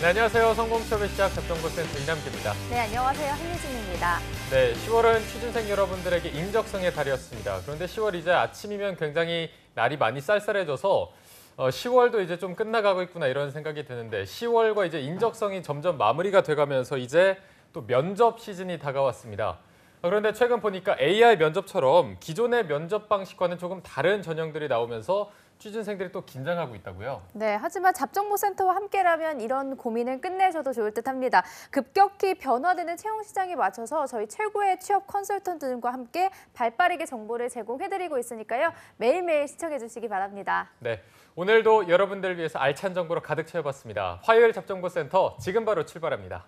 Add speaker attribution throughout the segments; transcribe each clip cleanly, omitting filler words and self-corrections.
Speaker 1: 네, 안녕하세요. 성공수업의 시작 접정보센터 이남기입니다.
Speaker 2: 네, 안녕하세요. 한유진입니다.
Speaker 1: 네, 10월은 취준생 여러분들에게 인적성의 달이었습니다. 그런데 10월 이제 아침이면 굉장히 날이 많이 쌀쌀해져서 10월도 이제 좀 끝나가고 있구나 이런 생각이 드는데 10월과 이제 인적성이 점점 마무리가 돼가면서 이제 또 면접 시즌이 다가왔습니다. 그런데 최근 보니까 AR 면접처럼 기존의 면접 방식과는 조금 다른 전형들이 나오면서 취준생들이 또 긴장하고 있다고요?
Speaker 2: 네, 하지만 잡정보센터와 함께라면 이런 고민은 끝내셔도 좋을 듯합니다. 급격히 변화되는 채용 시장에 맞춰서 저희 최고의 취업 컨설턴트들과 함께 발빠르게 정보를 제공해드리고 있으니까요. 매일매일 시청해주시기 바랍니다.
Speaker 1: 네, 오늘도 여러분들을 위해서 알찬 정보로 가득 채워봤습니다. 화요일 잡정보센터 지금 바로 출발합니다.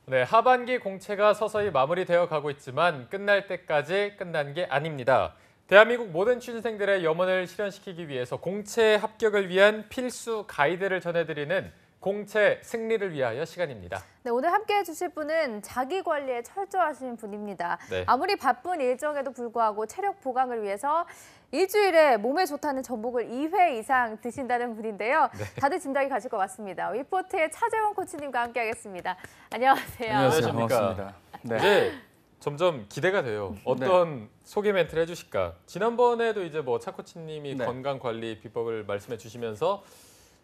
Speaker 1: 네, 하반기 공채가 서서히 마무리되어 가고 있지만 끝날 때까지 끝난 게 아닙니다. 대한민국 모든 취준생들의 염원을 실현시키기 위해서 공채 합격을 위한 필수 가이드를 전해드리는 공채 승리를 위하여 시간입니다.
Speaker 2: 네, 오늘 함께해 주실 분은 자기 관리에 철저하신 분입니다.
Speaker 1: 네.
Speaker 2: 아무리 바쁜 일정에도 불구하고 체력 보강을 위해서 일주일에 몸에 좋다는 전복을 2회 이상 드신다는 분인데요.
Speaker 1: 네.
Speaker 2: 다들 짐작이 가실 것 같습니다. 위포트의 차재원 코치님과 함께하겠습니다. 안녕하세요.
Speaker 3: 안녕하세요.
Speaker 1: 안녕하십니까.
Speaker 3: 반갑습니다. 네.
Speaker 1: 이제 점점 기대가 돼요. 어떤 소개 멘트를 해주실까? 지난번에도 이제 뭐 차 코치님이
Speaker 3: 네.
Speaker 1: 건강 관리 비법을 말씀해 주시면서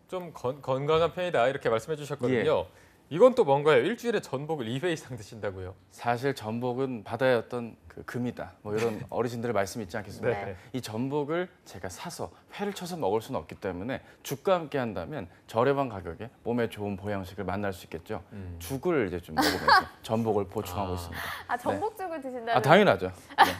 Speaker 1: 좀 건강한 편이다 이렇게 말씀해 주셨거든요. 이건 또 뭔가요? 일주일에 전복을 2회 이상 드신다고요?
Speaker 3: 사실 전복은 바다의 어떤 그 금이다. 뭐 이런 어르신들의 말씀이 있지 않겠습니까?
Speaker 1: 네.
Speaker 3: 이 전복을 제가 사서 회를 쳐서 먹을 수는 없기 때문에 죽과 함께 한다면 저렴한 가격에 몸에 좋은 보양식을 만날 수 있겠죠. 죽을 이제 좀 먹으면서 전복을 보충하고 있습니다.
Speaker 2: 아, 전복죽을 드신다는.
Speaker 3: 아, 당연하죠. 네.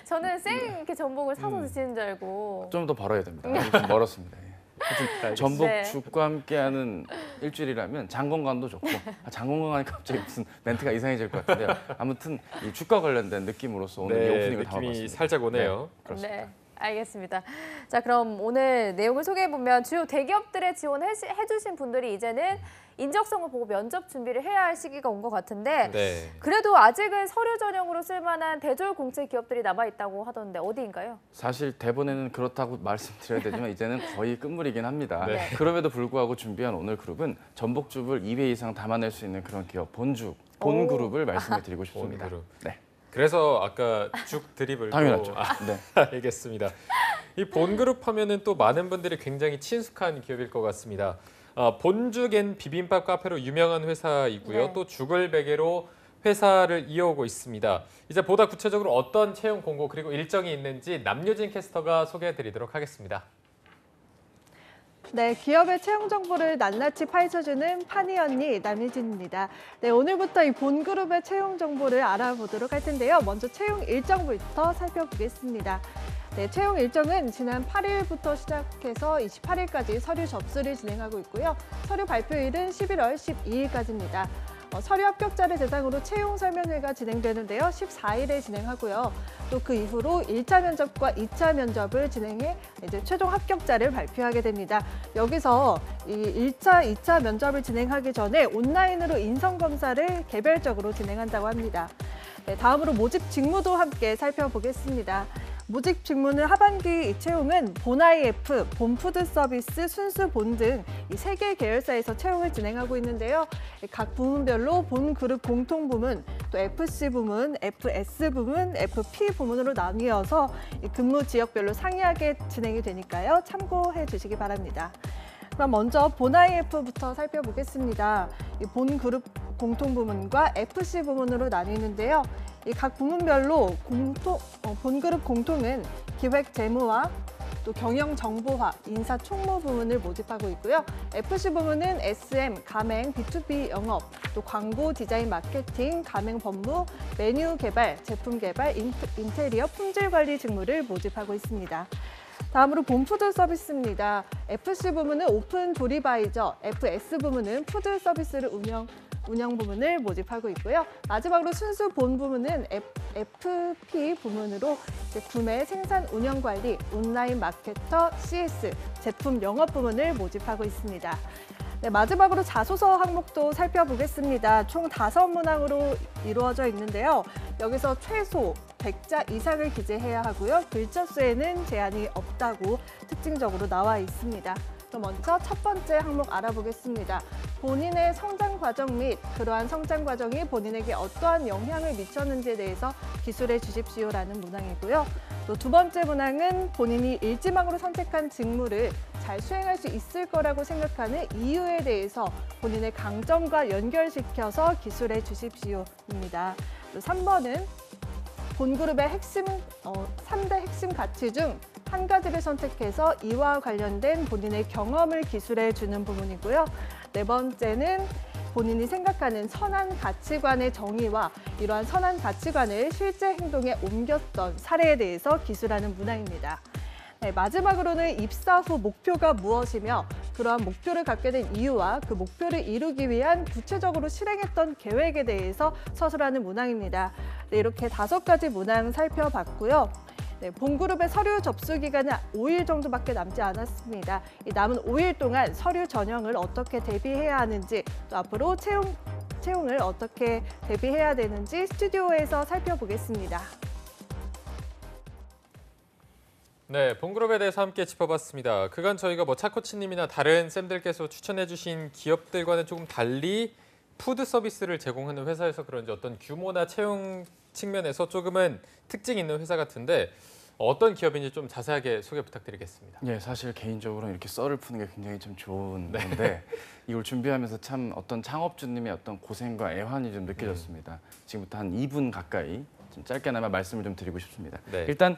Speaker 2: 저는 생 이렇게 전복을 사서 드시는 줄 알고.
Speaker 3: 좀 더 벌어야 됩니다. 좀 멀었습니다. 예. 하여튼 전복
Speaker 2: 네.
Speaker 3: 죽과 함께하는 일주일이라면 장 건강도 좋고 장 건강하니 갑자기 무슨 멘트가 이상해질 것 같은데요. 아무튼 이 죽과 관련된 느낌으로서 오늘 이 오프닝을
Speaker 1: 느낌이
Speaker 3: 담아봤습니다.
Speaker 1: 살짝 오네요.
Speaker 3: 네, 그렇습니다.
Speaker 2: 네, 알겠습니다. 자, 그럼 오늘 내용을 소개해보면 주요 대기업들에 지원해주신 분들이 이제는 인적성을 보고 면접 준비를 해야 할 시기가 온 것 같은데
Speaker 1: 네.
Speaker 2: 그래도 아직은 서류 전형으로 쓸만한 대졸 공채 기업들이 남아있다고 하던데 어디인가요?
Speaker 3: 사실 대본에는 그렇다고 말씀드려야 되지만 이제는 거의 끝물이긴 합니다.
Speaker 1: 네.
Speaker 3: 그럼에도 불구하고 준비한 오늘 그룹은 전복죽을 2회 이상 담아낼 수 있는 그런 기업 본그룹을 말씀해 드리고 싶습니다.
Speaker 1: 본그룹.
Speaker 3: 네.
Speaker 1: 그래서 아까 죽 드립을
Speaker 3: 당연하죠.
Speaker 1: 또
Speaker 3: 네.
Speaker 1: 알겠습니다. 이 본그룹 하면은 또 많은 분들이 굉장히 친숙한 기업일 것 같습니다. 본죽 앤 비빔밥 카페로 유명한 회사이고요.
Speaker 2: 네.
Speaker 1: 또 죽을 베개로 회사를 이어오고 있습니다. 이제 보다 구체적으로 어떤 채용 공고 그리고 일정이 있는지 남유진 캐스터가 소개해드리도록 하겠습니다.
Speaker 4: 네, 기업의 채용 정보를 낱낱이 파헤쳐주는 파니 언니 남유진입니다. 네, 오늘부터 이 본그룹의 채용 정보를 알아보도록 할 텐데요. 먼저 채용 일정부터 살펴보겠습니다. 네, 채용 일정은 지난 8일부터 시작해서 28일까지 서류 접수를 진행하고 있고요. 서류 발표일은 11월 12일까지입니다. 서류 합격자를 대상으로 채용 설명회가 진행되는데요. 14일에 진행하고요. 또 그 이후로 1차 면접과 2차 면접을 진행해 이제 최종 합격자를 발표하게 됩니다. 여기서 이 1차, 2차 면접을 진행하기 전에 온라인으로 인성 검사를 개별적으로 진행한다고 합니다. 네, 다음으로 모집 직무도 함께 살펴보겠습니다. 모집 직무는 하반기 채용은 본IF, 본푸드서비스, 순수본 등 이 3개 계열사에서 채용을 진행하고 있는데요. 각 부문별로 본그룹 공통부문, 또 FC 부문, FS 부문, FP 부문으로 나뉘어서 근무 지역별로 상이하게 진행이 되니까요. 참고해 주시기 바랍니다. 그럼 먼저 본IF부터 살펴보겠습니다. 이 본그룹 공통부문과 FC 부문으로 나뉘는데요. 이 각 부문별로 본그룹 공통은 기획 재무와 또 경영 정보화, 인사 총무 부문을 모집하고 있고요. FC 부문은 SM, 가맹, B2B 영업, 또 광고, 디자인, 마케팅, 가맹 법무, 메뉴 개발, 제품 개발, 인테리어, 품질 관리 직무를 모집하고 있습니다. 다음으로 본푸드 서비스입니다. FC 부문은 오픈 조리바이저, FS 부문은 푸드 서비스를 운영 부문을 모집하고 있고요. 마지막으로 순수 본 부문은 FP 부문으로 구매, 생산, 운영 관리, 온라인 마케터, CS, 제품 영업 부문을 모집하고 있습니다. 네, 마지막으로 자소서 항목도 살펴보겠습니다. 총 5문항으로 이루어져 있는데요. 여기서 최소 100자 이상을 기재해야 하고요. 글자 수에는 제한이 없다고 특징적으로 나와 있습니다. 그럼 먼저 첫 번째 항목 알아보겠습니다. 본인의 성장 과정 및 그러한 성장 과정이 본인에게 어떠한 영향을 미쳤는지에 대해서 기술해 주십시오라는 문항이고요. 또 두 번째 문항은 본인이 일지망으로 선택한 직무를 잘 수행할 수 있을 거라고 생각하는 이유에 대해서 본인의 강점과 연결시켜서 기술해 주십시오입니다. 또 3번은 본그룹의 3대 핵심 가치 중 한 가지를 선택해서 이와 관련된 본인의 경험을 기술해 주는 부분이고요. 네 번째는 본인이 생각하는 선한 가치관의 정의와 이러한 선한 가치관을 실제 행동에 옮겼던 사례에 대해서 기술하는 문항입니다. 네, 마지막으로는 입사 후 목표가 무엇이며 그러한 목표를 갖게 된 이유와 그 목표를 이루기 위한 구체적으로 실행했던 계획에 대해서 서술하는 문항입니다. 네, 이렇게 5가지 문항 살펴봤고요. 네, 본그룹의 서류 접수 기간은 5일 정도밖에 남지 않았습니다. 이 남은 5일 동안 서류 전형을 어떻게 대비해야 하는지, 또 앞으로 채용을 어떻게 대비해야 되는지 스튜디오에서 살펴보겠습니다.
Speaker 1: 네, 본그룹에 대해서 함께 짚어봤습니다. 그간 저희가 뭐 차코치님이나 다른 쌤들께서 추천해주신 기업들과는 조금 달리 푸드 서비스를 제공하는 회사여서 그런지 어떤 규모나 채용 측면에서 조금은 특징 있는 회사 같은데 어떤 기업인지 좀 자세하게 소개 부탁드리겠습니다.
Speaker 3: 예, 사실 개인적으로 이렇게 썰을 푸는 게 굉장히 좀 좋은 건데 이걸 준비하면서 참 어떤 창업주님의 어떤 고생과 애환이 좀 느껴졌습니다. 지금부터 한 2분 가까이 좀 짧게나마 말씀을 좀 드리고 싶습니다.
Speaker 1: 네.
Speaker 3: 일단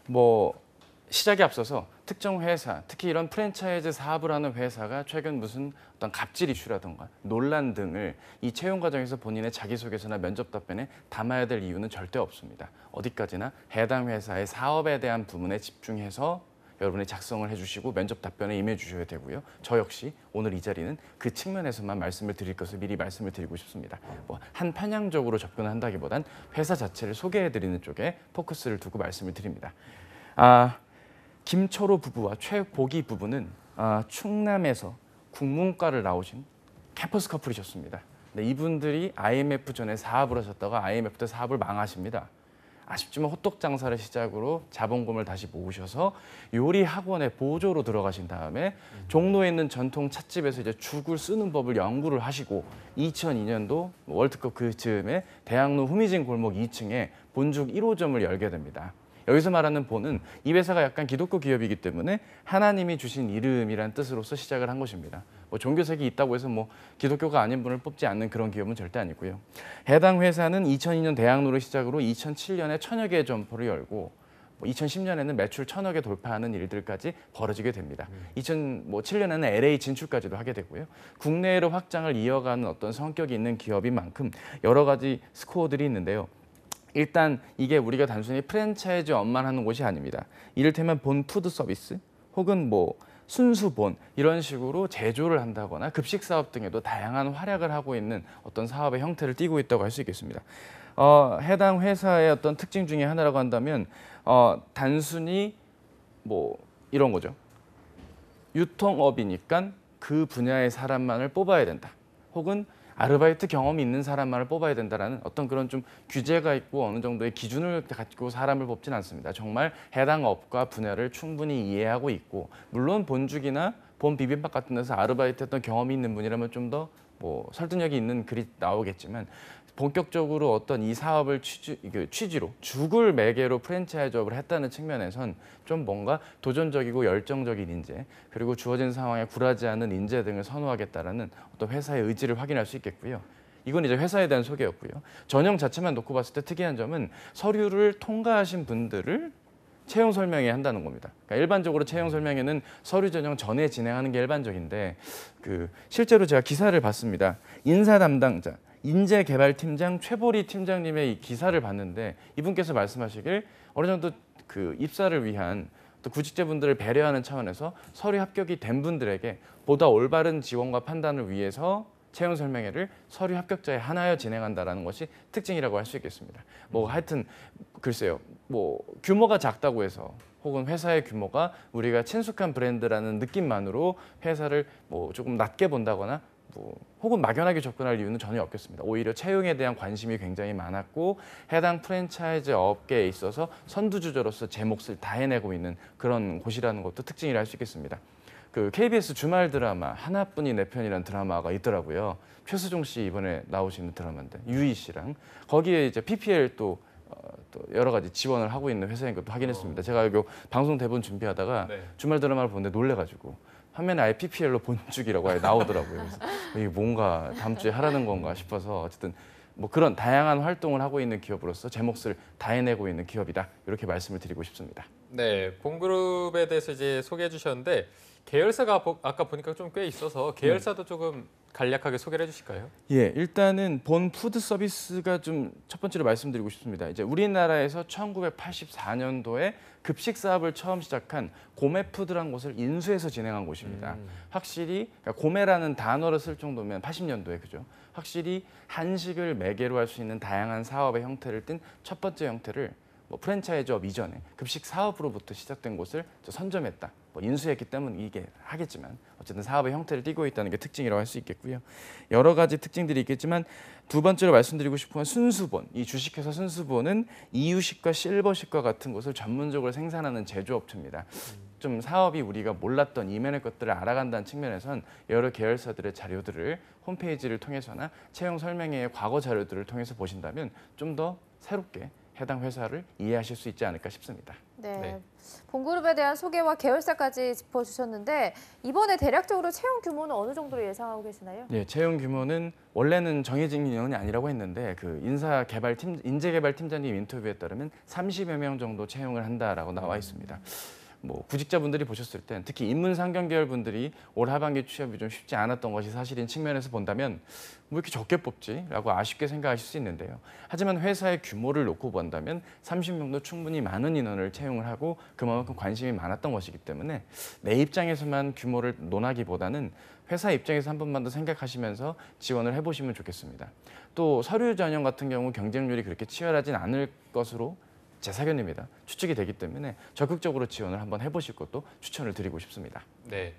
Speaker 3: 뭐 시작에 앞서서 특정 회사, 특히 이런 프랜차이즈 사업을 하는 회사가 최근 무슨 어떤 갑질 이슈라든가 논란 등을 이 채용 과정에서 본인의 자기소개서나 면접 답변에 담아야 될 이유는 절대 없습니다. 어디까지나 해당 회사의 사업에 대한 부분에 집중해서 여러분이 작성을 해주시고 면접 답변에 임해주셔야 되고요. 저 역시 오늘 이 자리는 그 측면에서만 말씀을 드릴 것을 미리 말씀을 드리고 싶습니다. 뭐 한 편향적으로 접근한다기보단 회사 자체를 소개해드리는 쪽에 포커스를 두고 말씀을 드립니다. 김철호 부부와 최보기 부부는 충남에서 국문과를 나오신 캠퍼스 커플이셨습니다. 네, 이분들이 IMF 전에 사업을 하셨다가 IMF 때 사업을 망하십니다. 아쉽지만 호떡 장사를 시작으로 자본금을 다시 모으셔서 요리 학원에 보조로 들어가신 다음에 종로에 있는 전통 찻집에서 이제 죽을 쓰는 법을 연구를 하시고 2002년도 월드컵 그 즈음에 대학로 후미진 골목 2층에 본죽 1호점을 열게 됩니다. 여기서 말하는 본은 이 회사가 약간 기독교 기업이기 때문에 하나님이 주신 이름이란 뜻으로서 시작을 한 것입니다. 뭐 종교색이 있다고 해서 뭐 기독교가 아닌 분을 뽑지 않는 그런 기업은 절대 아니고요. 해당 회사는 2002년 대학로를 시작으로 2007년에 1000여 개의 점포를 열고 2010년에는 매출 1000여 개 돌파하는 일들까지 벌어지게 됩니다. 2007년에는 LA 진출까지도 하게 되고요. 국내로 확장을 이어가는 어떤 성격이 있는 기업인 만큼 여러 가지 스코어들이 있는데요. 일단 이게 우리가 단순히 프랜차이즈업만 하는 곳이 아닙니다. 이를테면 본 푸드 서비스 혹은 뭐 순수 본 이런 식으로 제조를 한다거나 급식 사업 등에도 다양한 활약을 하고 있는 어떤 사업의 형태를 띠고 있다고 할 수 있겠습니다. 해당 회사의 어떤 특징 중에 하나라고 한다면 단순히 뭐 이런 거죠. 유통업이니까 그 분야의 사람만을 뽑아야 된다. 혹은 아르바이트 경험이 있는 사람만을 뽑아야 된다라는 어떤 그런 좀 규제가 있고 어느 정도의 기준을 가지고 사람을 뽑지는 않습니다. 정말 해당 업과 분야를 충분히 이해하고 있고 물론 본죽이나 본 비빔밥 같은 데서 아르바이트했던 경험이 있는 분이라면 좀 더 뭐 설득력이 있는 글이 나오겠지만 본격적으로 어떤 이 사업을 취지로 죽을 매개로 프랜차이즈업을 했다는 측면에선 좀 뭔가 도전적이고 열정적인 인재 그리고 주어진 상황에 굴하지 않은 인재 등을 선호하겠다라는 어떤 회사의 의지를 확인할 수 있겠고요. 이건 이제 회사에 대한 소개였고요. 전형 자체만 놓고 봤을 때 특이한 점은 서류를 통과하신 분들을 채용 설명회 한다는 겁니다. 그러니까 일반적으로 채용 설명회는 서류 전형 전에 진행하는 게 일반적인데 실제로 제가 기사를 봤습니다. 인사 담당자 인재개발팀장 최보리 팀장님의 이 기사를 봤는데 이분께서 말씀하시길 어느 정도 그 입사를 위한 또 구직자분들을 배려하는 차원에서 서류 합격이 된 분들에게 보다 올바른 지원과 판단을 위해서 채용 설명회를 서류 합격자에 한하여 진행한다라는 것이 특징이라고 할 수 있겠습니다. 뭐 하여튼 글쎄요. 뭐 규모가 작다고 해서 혹은 회사의 규모가 우리가 친숙한 브랜드라는 느낌만으로 회사를 뭐 조금 낮게 본다거나 혹은 막연하게 접근할 이유는 전혀 없겠습니다. 오히려 채용에 대한 관심이 굉장히 많았고 해당 프랜차이즈 업계에 있어서 선두주자로서 제 몫을 다 해내고 있는 그런 곳이라는 것도 특징이라 할 수 있겠습니다. 그 KBS 주말 드라마 하나뿐이 내 편이라는 드라마가 있더라고요. 최수종 씨 이번에 나오시는 드라마인데 유희 씨랑 거기에 이제 PPL 또 여러 가지 지원을 하고 있는 회사인 것도 확인했습니다. 제가 이거 방송 대본 준비하다가
Speaker 1: 네.
Speaker 3: 주말 드라마를 보는데 놀래가지고 화면에 아예 PPL로 본죽이라고 아예 나오더라고요. 그래서 이게 뭔가 다음 주에 하라는 건가 싶어서 어쨌든 뭐 그런 다양한 활동을 하고 있는 기업으로서 제 몫을 다 해내고 있는 기업이다 이렇게 말씀을 드리고 싶습니다.
Speaker 1: 네, 본그룹에 대해서 이제 소개해 주셨는데 계열사가 아까 보니까 좀 꽤 있어서 계열사도 조금 간략하게 소개를 해주실까요?
Speaker 3: 예, 일단은 본 푸드 서비스가 좀 첫 번째로 말씀드리고 싶습니다. 이제 우리나라에서 1984년도에 급식 사업을 처음 시작한 고메푸드라는 곳을 인수해서 진행한 곳입니다. 확실히 그러니까 고메라는 단어를 쓸 정도면 80년도에 그죠? 확실히 한식을 매개로 할 수 있는 다양한 사업의 형태를 띈 첫 번째 형태를 뭐 프랜차이즈업 이전에 급식 사업으로부터 시작된 곳을 선점했다. 뭐 인수했기 때문에 이게 하겠지만 어쨌든 사업의 형태를 띠고 있다는 게 특징이라고 할 수 있겠고요. 여러 가지 특징들이 있겠지만 두 번째로 말씀드리고 싶은 건 순수본. 이 주식회사 순수본은 이유식과 실버식과 같은 것을 전문적으로 생산하는 제조업체입니다. 좀 사업이 우리가 몰랐던 이면의 것들을 알아간다는 측면에선 여러 계열사들의 자료들을 홈페이지를 통해서나 채용 설명회의 과거 자료들을 통해서 보신다면 좀 더 새롭게 해당 회사를 이해하실 수 있지 않을까 싶습니다.
Speaker 2: 네.
Speaker 1: 네.
Speaker 2: 본그룹에 대한 소개와 계열사까지 짚어주셨는데 이번에 대략적으로 채용 규모는 어느 정도로 예상하고 계시나요?
Speaker 3: 네, 채용 규모는 원래는 정해진 인원이 아니라고 했는데 그 인재개발팀장님 인터뷰에 따르면 30여 명 정도 채용을 한다라고 나와 있습니다. 뭐 구직자분들이 보셨을 땐 특히 인문상경 계열 분들이 올 하반기 취업이 좀 쉽지 않았던 것이 사실인 측면에서 본다면 뭐 이렇게 적게 뽑지라고 아쉽게 생각하실 수 있는데요. 하지만 회사의 규모를 놓고 본다면 30명도 충분히 많은 인원을 채용을 하고 그만큼 관심이 많았던 것이기 때문에 내 입장에서만 규모를 논하기보다는 회사 입장에서 한 번만 더 생각하시면서 지원을 해보시면 좋겠습니다. 또 서류 전형 같은 경우 경쟁률이 그렇게 치열하진 않을 것으로 제 사견입니다. 추측이 되기 때문에 적극적으로 지원을 한번 해보실 것도 추천을 드리고 싶습니다.
Speaker 1: 네.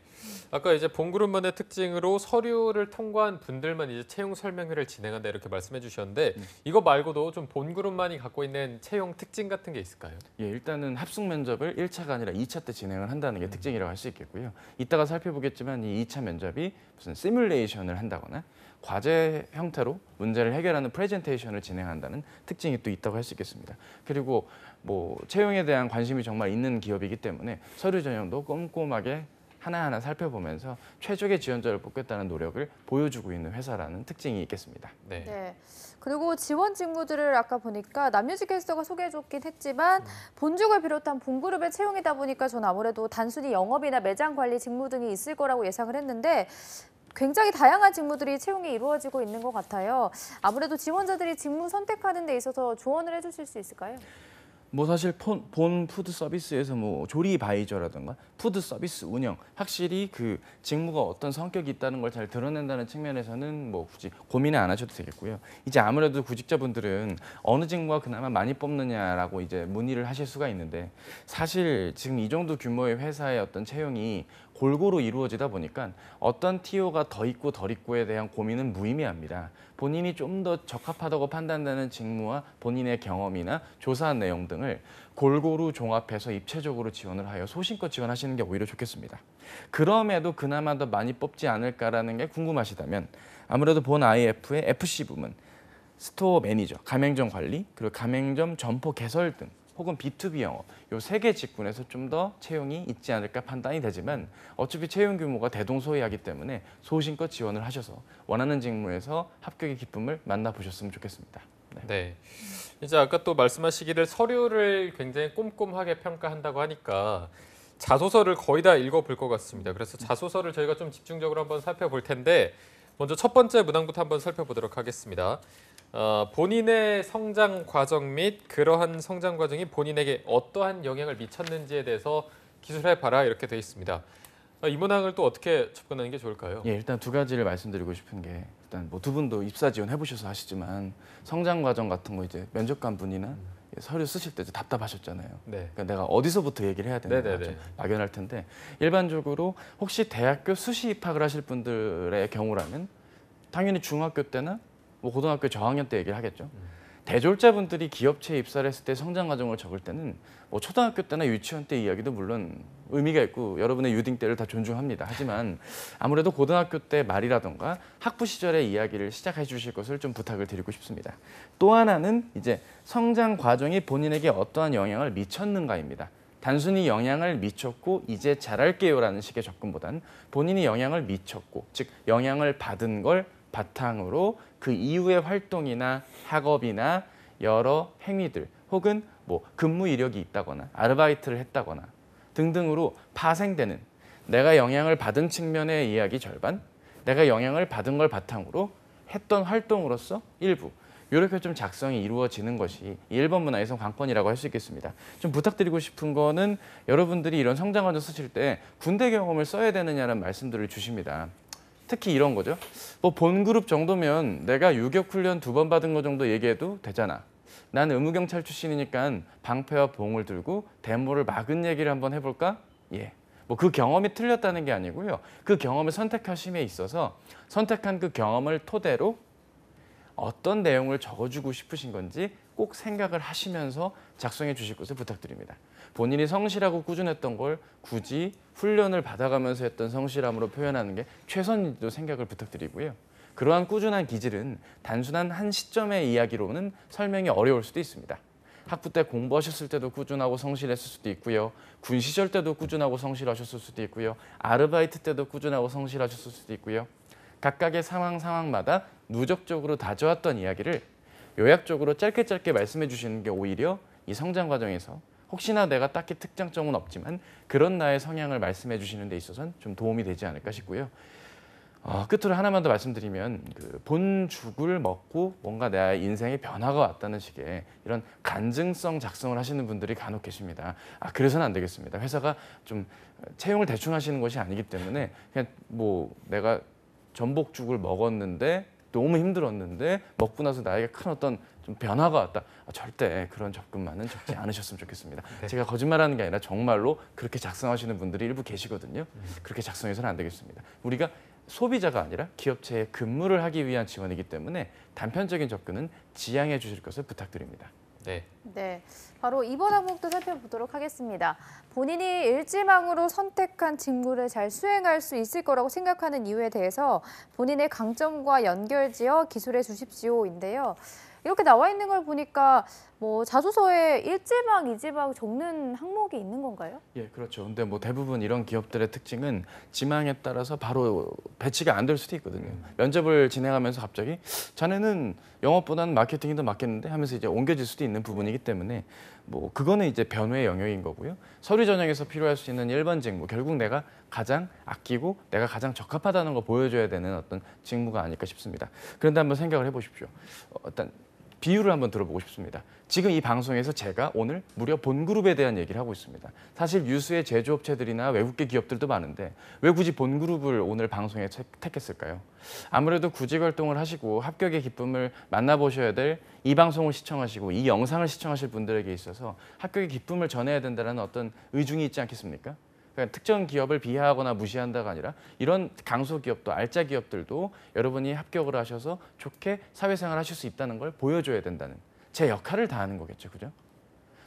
Speaker 1: 아까 이제 본그룹만의 특징으로 서류를 통과한 분들만 이제 채용 설명회를 진행한다 이렇게 말씀해 주셨는데 이거 말고도 좀 본그룹만이 갖고 있는 채용 특징 같은 게 있을까요?
Speaker 3: 예, 일단은 합숙 면접을 1차가 아니라 2차 때 진행을 한다는 게 특징이라고 할 수 있겠고요. 이따가 살펴보겠지만 이 2차 면접이 무슨 시뮬레이션을 한다거나 과제 형태로 문제를 해결하는 프레젠테이션을 진행한다는 특징이 또 있다고 할 수 있겠습니다. 그리고 뭐 채용에 대한 관심이 정말 있는 기업이기 때문에 서류 전형도 꼼꼼하게 하나하나 살펴보면서 최적의 지원자를 뽑겠다는 노력을 보여주고 있는 회사라는 특징이 있겠습니다.
Speaker 1: 네.
Speaker 2: 네. 그리고 지원 직무들을 아까 보니까 남유지 캐스터가 소개해줬긴 했지만 본죽을 비롯한 본그룹의 채용이다 보니까 전 아무래도 단순히 영업이나 매장 관리 직무 등이 있을 거라고 예상을 했는데 굉장히 다양한 직무들이 채용이 이루어지고 있는 것 같아요. 아무래도 지원자들이 직무 선택하는 데 있어서 조언을 해주실 수 있을까요?
Speaker 3: 뭐 사실 본 푸드 서비스에서 뭐 조리 바이저라든가 푸드 서비스 운영 확실히 그 직무가 어떤 성격이 있다는 걸 잘 드러낸다는 측면에서는 뭐 굳이 고민을 안 하셔도 되겠고요. 이제 아무래도 구직자분들은 어느 직무가 그나마 많이 뽑느냐라고 이제 문의를 하실 수가 있는데 사실 지금 이 정도 규모의 회사의 어떤 채용이 골고루 이루어지다 보니까 어떤 TO가 더 있고 덜 있고에 대한 고민은 무의미합니다. 본인이 좀 더 적합하다고 판단되는 직무와 본인의 경험이나 조사한 내용 등을 골고루 종합해서 입체적으로 지원을 하여 소신껏 지원하시는 게 오히려 좋겠습니다. 그럼에도 그나마 더 많이 뽑지 않을까라는 게 궁금하시다면 아무래도 본 IF의 FC 부문, 스토어 매니저, 가맹점 관리, 그리고 가맹점 점포 개설 등 혹은 B2B 영업 요 세 개 직군에서 좀 더 채용이 있지 않을까 판단이 되지만 어차피 채용 규모가 대동소이하기 때문에 소신껏 지원을 하셔서 원하는 직무에서 합격의 기쁨을 만나보셨으면 좋겠습니다.
Speaker 1: 네. 이제 아까 또 말씀하시기를 서류를 굉장히 꼼꼼하게 평가한다고 하니까 자소서를 거의 다 읽어볼 것 같습니다. 그래서 자소서를 저희가 좀 집중적으로 한번 살펴볼 텐데 먼저 첫 번째 문항부터 한번 살펴보도록 하겠습니다. 본인의 성장 과정 및 그러한 성장 과정이 본인에게 어떠한 영향을 미쳤는지에 대해서 기술해봐라 이렇게 되어 있습니다. 이 문항을 또 어떻게 접근하는 게 좋을까요?
Speaker 3: 예, 일단 두 가지를 말씀드리고 싶은 게 일단 뭐 두 분도 입사 지원 해보셔서 아시지만 성장 과정 같은 거 이제 면접관 분이나 서류 쓰실 때 좀 답답하셨잖아요.
Speaker 1: 네.
Speaker 3: 그러니까 내가 어디서부터 얘기를 해야 되는가
Speaker 1: 네네네.
Speaker 3: 좀 막연할 텐데 일반적으로 혹시 대학교 수시 입학을 하실 분들의 경우라면 당연히 중학교 때나 뭐 고등학교 저학년 때 얘기를 하겠죠. 대졸자분들이 기업체에 입사를 했을 때 성장 과정을 적을 때는 뭐 초등학교 때나 유치원 때 이야기도 물론 의미가 있고 여러분의 유딩 때를 다 존중합니다. 하지만 아무래도 고등학교 때 말이라던가 학부 시절의 이야기를 시작해 주실 것을 좀 부탁을 드리고 싶습니다. 또 하나는 이제 성장 과정이 본인에게 어떠한 영향을 미쳤는가입니다. 단순히 영향을 미쳤고 이제 잘할게요라는 식의 접근보단 본인이 영향을 미쳤고 즉 영향을 받은 걸 바탕으로 그 이후의 활동이나 학업이나 여러 행위들 혹은 뭐 근무 이력이 있다거나 아르바이트를 했다거나 등등으로 파생되는 내가 영향을 받은 측면의 이야기 절반, 내가 영향을 받은 걸 바탕으로 했던 활동으로서 일부 이렇게 좀 작성이 이루어지는 것이 일본 문화에서 관건이라고 할 수 있겠습니다. 좀 부탁드리고 싶은 거는 여러분들이 이런 성장관을 쓰실 때 군대 경험을 써야 되느냐는 말씀들을 주십니다. 특히 이런 거죠. 뭐 본그룹 정도면 내가 유격 훈련 2번 받은 거 정도 얘기해도 되잖아. 난 의무경찰 출신이니까 방패와 봉을 들고 대모를 막은 얘기를 한번 해볼까? 예. 뭐 그 경험이 틀렸다는 게 아니고요. 그 경험을 선택하심에 있어서 선택한 그 경험을 토대로 어떤 내용을 적어주고 싶으신 건지 꼭 생각을 하시면서 작성해 주실 것을 부탁드립니다. 본인이 성실하고 꾸준했던 걸 굳이 훈련을 받아가면서 했던 성실함으로 표현하는 게 최선인지도 생각을 부탁드리고요. 그러한 꾸준한 기질은 단순한 한 시점의 이야기로는 설명이 어려울 수도 있습니다. 학부 때 공부하셨을 때도 꾸준하고 성실했을 수도 있고요. 군 시절 때도 꾸준하고 성실하셨을 수도 있고요. 아르바이트 때도 꾸준하고 성실하셨을 수도 있고요. 각각의 상황마다 누적적으로 다져왔던 이야기를 요약적으로 짧게 말씀해 주시는 게 오히려 이 성장 과정에서 혹시나 내가 딱히 특장점은 없지만 그런 나의 성향을 말씀해 주시는 데 있어서는 좀 도움이 되지 않을까 싶고요. 끝으로 하나만 더 말씀드리면 그 본죽을 먹고 뭔가 내 인생에 변화가 왔다는 식의 이런 간증성 작성을 하시는 분들이 간혹 계십니다. 그래서는 안 되겠습니다. 회사가 좀 채용을 대충 하시는 것이 아니기 때문에 그냥 뭐 내가 전복죽을 먹었는데 너무 힘들었는데 먹고 나서 나에게 큰 어떤 좀 변화가 왔다. 절대 그런 접근만은 적지 않으셨으면 좋겠습니다.
Speaker 1: 네.
Speaker 3: 제가 거짓말하는 게 아니라 정말로 그렇게 작성하시는 분들이 일부 계시거든요. 그렇게 작성해서는 안 되겠습니다. 우리가 소비자가 아니라 기업체에 근무를 하기 위한 지원이기 때문에 단편적인 접근은 지양해 주실 것을 부탁드립니다.
Speaker 1: 네.
Speaker 2: 네, 바로 이번 항목도 살펴보도록 하겠습니다. 본인이 일지망으로 선택한 직무를 잘 수행할 수 있을 거라고 생각하는 이유에 대해서 본인의 강점과 연결지어 기술해 주십시오인데요. 이렇게 나와 있는 걸 보니까 뭐 자소서에 일지망, 이지망 적는 항목이 있는 건가요?
Speaker 3: 예, 그렇죠. 근데 뭐 대부분 이런 기업들의 특징은 지망에 따라서 바로 배치가 안 될 수도 있거든요. 면접을 진행하면서 갑자기 자네는 영업보다는 마케팅이 더 맞겠는데 하면서 이제 옮겨질 수도 있는 부분이기 때문에 뭐 그거는 이제 변호의 영역인 거고요. 서류 전형에서 필요할 수 있는 1번 직무, 결국 내가 가장 아끼고 내가 가장 적합하다는 걸 보여줘야 되는 어떤 직무가 아닐까 싶습니다. 그런데 한번 생각을 해보십시오. 일단 비유를 한번 들어보고 싶습니다. 지금 이 방송에서 제가 오늘 무려 본그룹에 대한 얘기를 하고 있습니다. 사실 유수의 제조업체들이나 외국계 기업들도 많은데 왜 굳이 본그룹을 오늘 방송에 택했을까요? 아무래도 구직 활동을 하시고 합격의 기쁨을 만나보셔야 될 이 방송을 시청하시고 이 영상을 시청하실 분들에게 있어서 합격의 기쁨을 전해야 된다는 어떤 의중이 있지 않겠습니까? 그러니까 특정 기업을 비하하거나 무시한다가 아니라 이런 강소기업도 알짜 기업들도 여러분이 합격을 하셔서 좋게 사회생활 하실 수 있다는 걸 보여줘야 된다는 제 역할을 다하는 거겠죠. 그죠?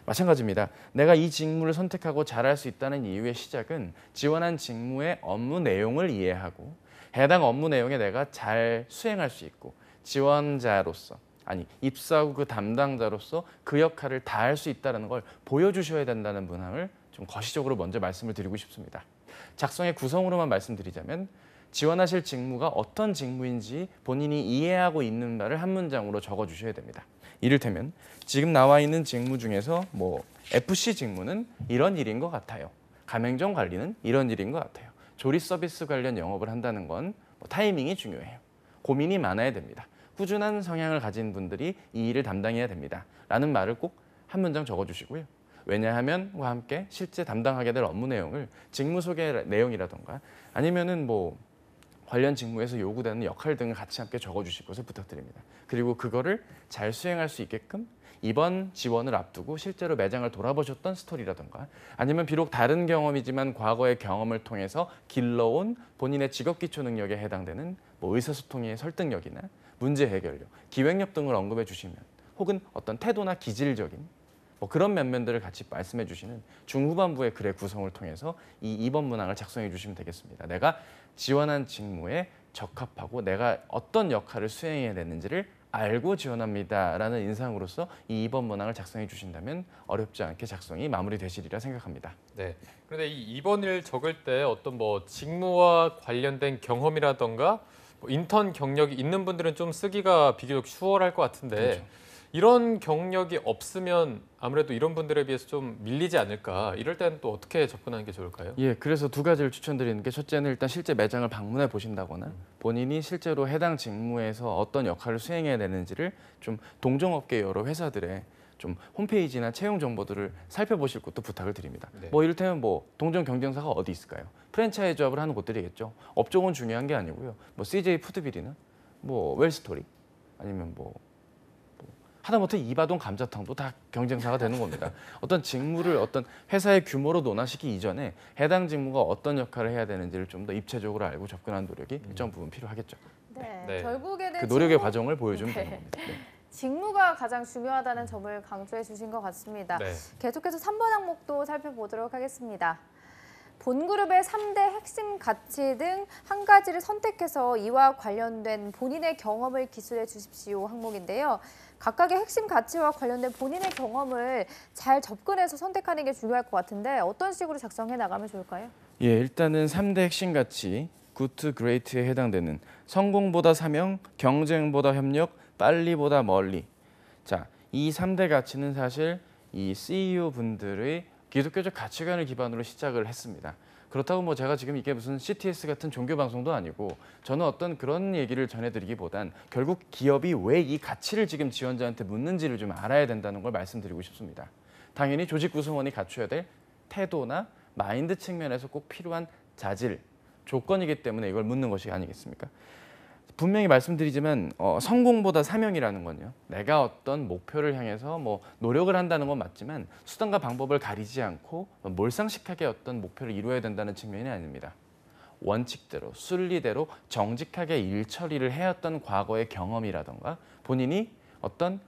Speaker 3: 마찬가지입니다. 내가 이 직무를 선택하고 잘할 수 있다는 이유의 시작은 지원한 직무의 업무 내용을 이해하고 해당 업무 내용에 내가 잘 수행할 수 있고 지원자로서 입사 후 그 담당자로서 그 역할을 다할 수 있다는 걸 보여주셔야 된다는 문항을 좀 거시적으로 먼저 말씀을 드리고 싶습니다. 작성의 구성으로만 말씀드리자면 지원하실 직무가 어떤 직무인지 본인이 이해하고 있는 바를 한 문장으로 적어주셔야 됩니다. 이를테면 지금 나와 있는 직무 중에서 뭐 FC 직무는 이런 일인 것 같아요. 가맹점 관리는 이런 일인 것 같아요. 조리 서비스 관련 영업을 한다는 건 타이밍이 중요해요. 고민이 많아야 됩니다. 꾸준한 성향을 가진 분들이 이 일을 담당해야 됩니다. 라는 말을 꼭 한 문장 적어주시고요. 왜냐하면과 함께 실제 담당하게 될 업무 내용을 직무 소개 내용이라던가 아니면은 뭐 관련 직무에서 요구되는 역할 등을 같이 함께 적어주실 것을 부탁드립니다. 그리고 그거를 잘 수행할 수 있게끔 이번 지원을 앞두고 실제로 매장을 돌아보셨던 스토리라던가 아니면 비록 다른 경험이지만 과거의 경험을 통해서 길러온 본인의 직업 기초 능력에 해당되는 뭐 의사소통의 설득력이나 문제 해결력, 기획력 등을 언급해 주시면 혹은 어떤 태도나 기질적인 뭐 그런 면면들을 같이 말씀해 주시는 중후반부의 글의 구성을 통해서 이 2번 문항을 작성해 주시면 되겠습니다. 내가 지원한 직무에 적합하고 내가 어떤 역할을 수행해야 되는지를 알고 지원합니다라는 인상으로서 이 2번 문항을 작성해 주신다면 어렵지 않게 작성이 마무리되시리라 생각합니다.
Speaker 1: 네. 그런데 이 2번을 적을 때 어떤 뭐 직무와 관련된 경험이라던가 뭐 인턴 경력이 있는 분들은 좀 쓰기가 비교적 수월할 것 같은데
Speaker 3: 그렇죠.
Speaker 1: 이런 경력이 없으면 아무래도 이런 분들에 비해서 좀 밀리지 않을까. 이럴 때는 또 어떻게 접근하는 게 좋을까요?
Speaker 3: 예, 그래서 두 가지를 추천드리는 게 첫째는 일단 실제 매장을 방문해 보신다거나 본인이 실제로 해당 직무에서 어떤 역할을 수행해야 되는지를 좀 동종업계 여러 회사들의 좀 홈페이지나 채용 정보들을 살펴보실 것도 부탁을 드립니다.
Speaker 1: 네.
Speaker 3: 뭐 이를테면 뭐 동종 경쟁사가 어디 있을까요? 프랜차이즈업을 하는 곳들이겠죠. 업종은 중요한 게 아니고요. 뭐 CJ 푸드빌이나 뭐 웰스토리 아니면 뭐 하다못해 이바돈 감자탕도 다 경쟁사가 되는 겁니다. 어떤 직무를 어떤 회사의 규모로 논하시기 이전에 해당 직무가 어떤 역할을 해야 되는지를 좀 더 입체적으로 알고 접근하는 노력이 일정 부분 필요하겠죠.
Speaker 2: 네.
Speaker 1: 네.
Speaker 2: 결국에는
Speaker 3: 그 노력의
Speaker 2: 직무-
Speaker 3: 과정을 보여주면
Speaker 2: 네.
Speaker 3: 되는 겁니다. 네.
Speaker 2: 직무가 가장 중요하다는 점을 강조해 주신 것 같습니다.
Speaker 1: 네.
Speaker 2: 계속해서 3번 항목도 살펴보도록 하겠습니다. 본그룹의 3대 핵심 가치 등 한 가지를 선택해서 이와 관련된 본인의 경험을 기술해 주십시오 항목인데요. 각각의 핵심 가치와 관련된 본인의 경험을 잘 접근해서 선택하는 게 중요할 것 같은데 어떤 식으로 작성해 나가면 좋을까요?
Speaker 3: 예, 일단은 3대 핵심 가치 굿, 그레이트에 해당되는 성공보다 사명, 경쟁보다 협력, 빨리보다 멀리. 자, 이 3대 가치는 사실 이 CEO 분들의 기독교적 가치관을 기반으로 시작을 했습니다. 그렇다고 뭐 제가 지금 이게 무슨 CTS 같은 종교 방송도 아니고 저는 어떤 그런 얘기를 전해드리기보단 결국 기업이 왜 이 가치를 지금 지원자한테 묻는지를 좀 알아야 된다는 걸 말씀드리고 싶습니다. 당연히 조직 구성원이 갖춰야 될 태도나 마인드 측면에서 꼭 필요한 자질, 조건이기 때문에 이걸 묻는 것이 아니겠습니까? 분명히 말씀드리지만 성공보다 사명이라는 건요. 내가 어떤 목표를 향해서 뭐 노력을 한다는 건 맞지만 수단과 방법을 가리지 않고 몰상식하게 어떤 목표를 이루어야 된다는 측면이 아닙니다. 원칙대로, 순리대로 정직하게 일 처리를 해왔던 과거의 경험이라던가 본인이 어떤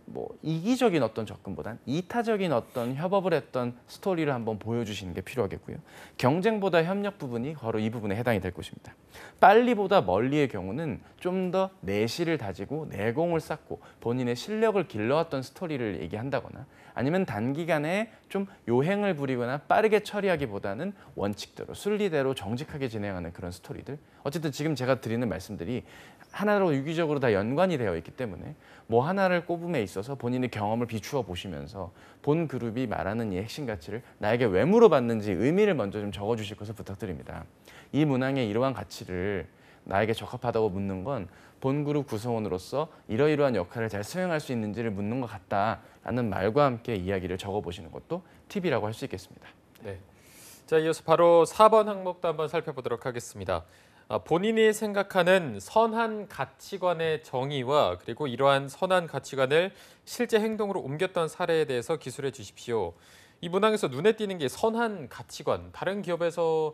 Speaker 3: 뭐 이기적인 어떤 접근보단 이타적인 어떤 협업을 했던 스토리를 한번 보여주시는 게 필요하겠고요. 경쟁보다 협력 부분이 바로 이 부분에 해당이 될 것입니다. 빨리보다 멀리의 경우는 좀 더 내실을 다지고 내공을 쌓고 본인의 실력을 길러왔던 스토리를 얘기한다거나 아니면 단기간에 좀 요행을 부리거나 빠르게 처리하기보다는 원칙대로 순리대로 정직하게 진행하는 그런 스토리들. 어쨌든 지금 제가 드리는 말씀들이 하나로 유기적으로 다 연관이 되어 있기 때문에 뭐 하나를 꼽음에 있어서 본인의 경험을 비추어 보시면서 본 그룹이 말하는 이 핵심 가치를 나에게 왜 물어봤는지 의미를 먼저 좀 적어주실 것을 부탁드립니다. 이 문항의 이러한 가치를 나에게 적합하다고 묻는 건 본 그룹 구성원으로서 이러이러한 역할을 잘 수행할 수 있는지를 묻는 것 같다라는 말과 함께 이야기를 적어보시는 것도 팁이라고 할 수 있겠습니다.
Speaker 1: 네. 자, 이어서 바로 4번 항목도 한번 살펴보도록 하겠습니다. 본인이 생각하는 선한 가치관의 정의와 그리고 이러한 선한 가치관을 실제 행동으로 옮겼던 사례에 대해서 기술해 주십시오. 이 문항에서 눈에 띄는 게 선한 가치관, 다른 기업에서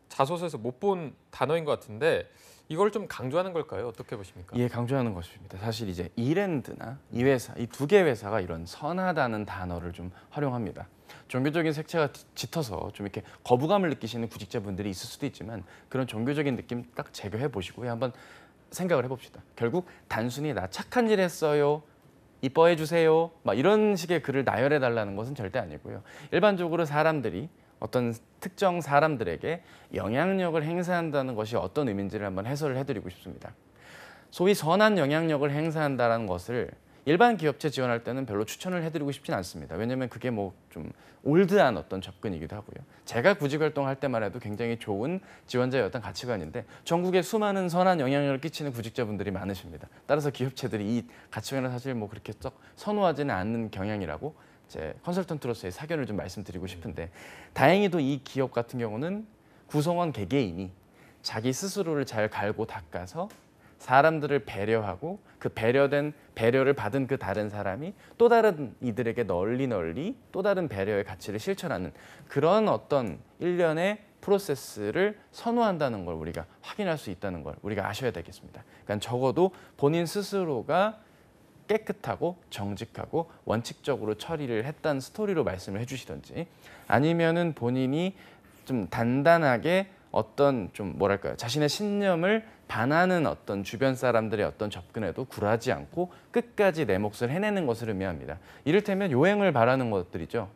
Speaker 1: 자소서에서 못 본 단어인 것 같은데 이걸 좀 강조하는 걸까요? 어떻게 보십니까?
Speaker 3: 예, 강조하는 것입니다. 사실 이제 이랜드나 이 회사, 이 두 개 회사가 이런 선하다는 단어를 좀 활용합니다. 종교적인 색채가 짙어서 좀 이렇게 거부감을 느끼시는 구직자분들이 있을 수도 있지만 그런 종교적인 느낌 딱 제거해 보시고요. 한번 생각을 해봅시다. 결국 단순히 나 착한 일 했어요. 이뻐해 주세요. 막 이런 식의 글을 나열해 달라는 것은 절대 아니고요. 일반적으로 사람들이 어떤 특정 사람들에게 영향력을 행사한다는 것이 어떤 의미인지를 한번 해설을 해드리고 싶습니다. 소위 선한 영향력을 행사한다는 것을 일반 기업체 지원할 때는 별로 추천을 해드리고 싶진 않습니다. 왜냐하면 그게 뭐 좀 올드한 어떤 접근이기도 하고요. 제가 구직 활동할 때만 해도 굉장히 좋은 지원자의 어떤 가치관인데 전국에 수많은 선한 영향력을 끼치는 구직자분들이 많으십니다. 따라서 기업체들이 이 가치관을 사실 뭐 그렇게 썩 선호하지는 않는 경향이라고 제 컨설턴트로서의 사견을 좀 말씀드리고 싶은데 다행히도 이 기업 같은 경우는 구성원 개개인이 자기 스스로를 잘 갈고 닦아서 사람들을 배려하고 그 배려를 받은 그 다른 사람이 또 다른 이들에게 널리 또 다른 배려의 가치를 실천하는 그런 어떤 일련의 프로세스를 선호한다는 걸 우리가 확인할 수 있다는 걸 우리가 아셔야 되겠습니다. 그러니까 적어도 본인 스스로가 깨끗하고 정직하고 원칙적으로 처리를 했다는 스토리로 말씀을 해주시든지 아니면은 본인이 좀 단단하게 어떤 좀 뭐랄까요 자신의 신념을 반하는 어떤 주변 사람들의 어떤 접근에도 굴하지 않고 끝까지 내 몫을 해내는 것을 의미합니다. 이를테면 요행을 바라는 것들이죠.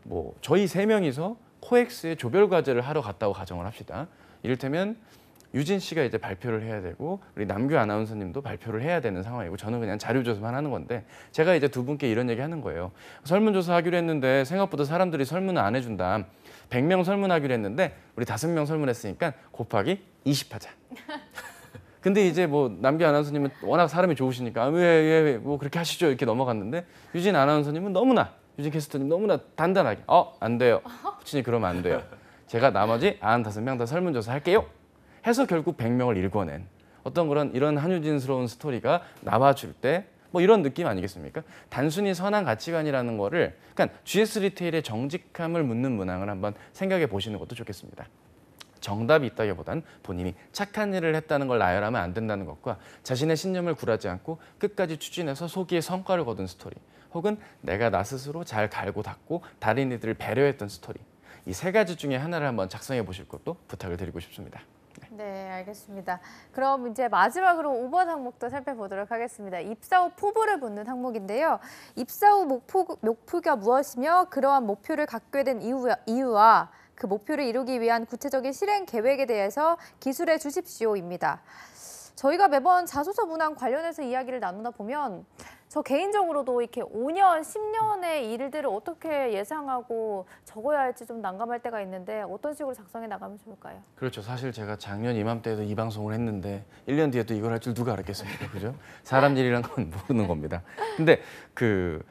Speaker 3: 뭐 저희 3명이서 코엑스의 조별 과제를 하러 갔다고 가정을 합시다. 이를테면 유진 씨가 이제 발표를 해야 되고 우리 남규 아나운서님도 발표를 해야 되는 상황이고 저는 그냥 자료 조사만 하는 건데 제가 이제 두 분께 이런 얘기 하는 거예요. 설문조사 하기로 했는데 생각보다 사람들이 설문을 안 해준다. 100명 설문하기로 했는데 우리 5명 설문했으니까 곱하기 20 하자. 근데 이제 뭐 남규 아나운서님은 워낙 사람이 좋으시니까 뭐 그렇게 하시죠 이렇게 넘어갔는데 유진 아나운서님은 너무나 유진 캐스터님 너무나 단단하게 안 돼요. 후친이 그러면 안 돼요. 제가 나머지 95명 다 설문조사 할게요. 해서 결국 100명을 일궈낸 어떤 이런 한유진스러운 스토리가 나와줄 때 뭐 이런 느낌 아니겠습니까? 단순히 선한 가치관이라는 거를 그러니까 GS 리테일의 정직함을 묻는 문항을 한번 생각해 보시는 것도 좋겠습니다. 정답이 있다기보단 본인이 착한 일을 했다는 걸 나열하면 안 된다는 것과 자신의 신념을 굴하지 않고 끝까지 추진해서 소기의 성과를 거둔 스토리 혹은 내가 나 스스로 잘 갈고 닦고 다른 이들을 배려했던 스토리 이 3가지 중에 하나를 한번 작성해 보실 것도 부탁을 드리고 싶습니다.
Speaker 2: 네, 알겠습니다. 그럼 이제 마지막으로 5번 항목도 살펴보도록 하겠습니다. 입사 후 포부를 묻는 항목인데요. 입사 후 목표가 무엇이며 그러한 목표를 갖게 된 이유와 그 목표를 이루기 위한 구체적인 실행 계획에 대해서 기술해 주십시오입니다. 저희가 매번 자소서 문항 관련해서 이야기를 나누다 보면 저 개인적으로도 이렇게 5년, 10년의 일들을 어떻게 예상하고 적어야 할지 좀 난감할 때가 있는데 어떤 식으로 작성해 나가면 좋을까요?
Speaker 3: 그렇죠. 사실 제가 작년 이맘때에도 이 방송을 했는데 1년 뒤에 또 이걸 할 줄 누가 알았겠습니까? 그죠? 사람 일이란 건 모르는 겁니다. 근데 그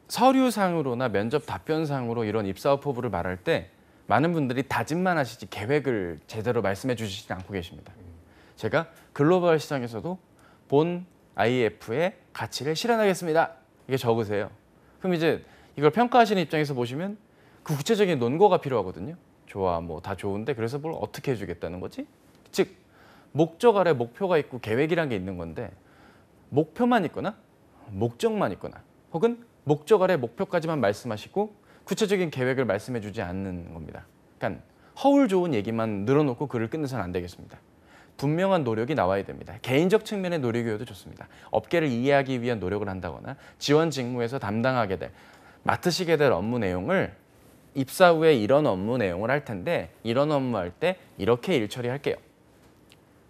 Speaker 3: 서류상으로나 면접 답변상으로 이런 입사 후 포부를 말할 때 많은 분들이 다짐만 하시지 계획을 제대로 말씀해 주시지 않고 계십니다. 제가 글로벌 시장에서도 본 IF의 가치를 실현하겠습니다. 이게 적으세요. 그럼 이제 이걸 평가하시는 입장에서 보시면 그 구체적인 논거가 필요하거든요. 좋아, 뭐 다 좋은데 그래서 뭘 어떻게 해주겠다는 거지? 즉 목적 아래 목표가 있고 계획이란 게 있는 건데 목표만 있거나 목적만 있거나 혹은 목적 아래 목표까지만 말씀하시고 구체적인 계획을 말씀해주지 않는 겁니다. 그러니까 허울 좋은 얘기만 늘어놓고 글을 끝내서는 안 되겠습니다. 분명한 노력이 나와야 됩니다. 개인적 측면의 노력이어도 좋습니다. 업계를 이해하기 위한 노력을 한다거나 지원 직무에서 담당하게 될, 맡으시게 될 업무 내용을 입사 후에 이런 업무 내용을 할 텐데 이런 업무 할 때 이렇게 일 처리할게요.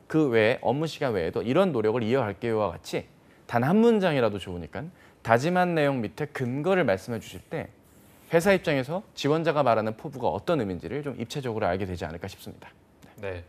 Speaker 3: 그 외에 업무 시간 외에도 이런 노력을 이어갈게요와 같이 단 한 문장이라도 좋으니까 다짐한 내용 밑에 근거를 말씀해 주실 때 회사 입장에서 지원자가 말하는 포부가 어떤 의미인지를 좀 입체적으로 알게 되지 않을까 싶습니다.
Speaker 1: 네.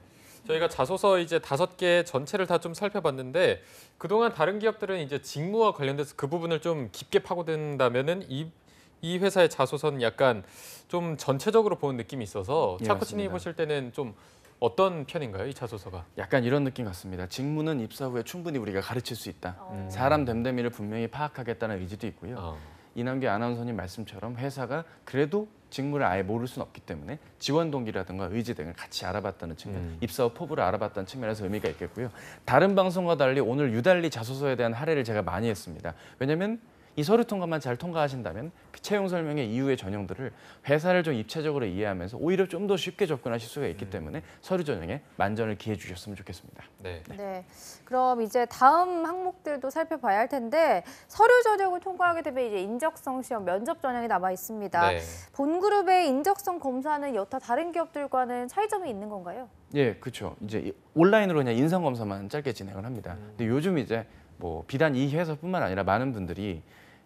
Speaker 1: 저희가 자소서 이제 5개 전체를 다 좀 살펴봤는데 그동안 다른 기업들은 이제 직무와 관련돼서 그 부분을 좀 깊게 파고든다면은 이 회사의 자소서는 약간 좀 전체적으로 보는 느낌이 있어서
Speaker 3: 예,
Speaker 1: 차코치님이
Speaker 3: 맞습니다.
Speaker 1: 보실 때는 좀 어떤 편인가요, 이 자소서가?
Speaker 3: 약간 이런 느낌 같습니다. 직무는 입사 후에 충분히 우리가 가르칠 수 있다. 사람 됨됨이를 분명히 파악하겠다는 의지도 있고요. 이남규 아나운서님 말씀처럼 회사가 그래도 직무를 아예 모를 수는 없기 때문에 지원 동기라든가 의지 등을 같이 알아봤다는 측면, 입사 후 포부를 알아봤다는 측면에서 의미가 있겠고요. 다른 방송과 달리 오늘 유달리 자소서에 대한 할애를 제가 많이 했습니다. 왜냐하면 이 서류 통과만 잘 통과하신다면 그 채용 설명의 이후의 전형들을 회사를 좀 입체적으로 이해하면서 오히려 좀 더 쉽게 접근하실 수가 있기 때문에 서류 전형에 만전을 기해 주셨으면 좋겠습니다.
Speaker 1: 네.
Speaker 2: 네. 그럼 이제 다음 항목들도 살펴봐야 할 텐데 서류 전형을 통과하게 되면 이제 인적성 시험, 면접 전형이 남아 있습니다.
Speaker 1: 네.
Speaker 2: 본그룹의 인적성 검사는 여타 다른 기업들과는 차이점이 있는 건가요?
Speaker 3: 예, 그렇죠. 이제 온라인으로 그냥 인성 검사만 짧게 진행을 합니다. 근데 요즘 이제 뭐 비단 이 회사뿐만 아니라 많은 분들이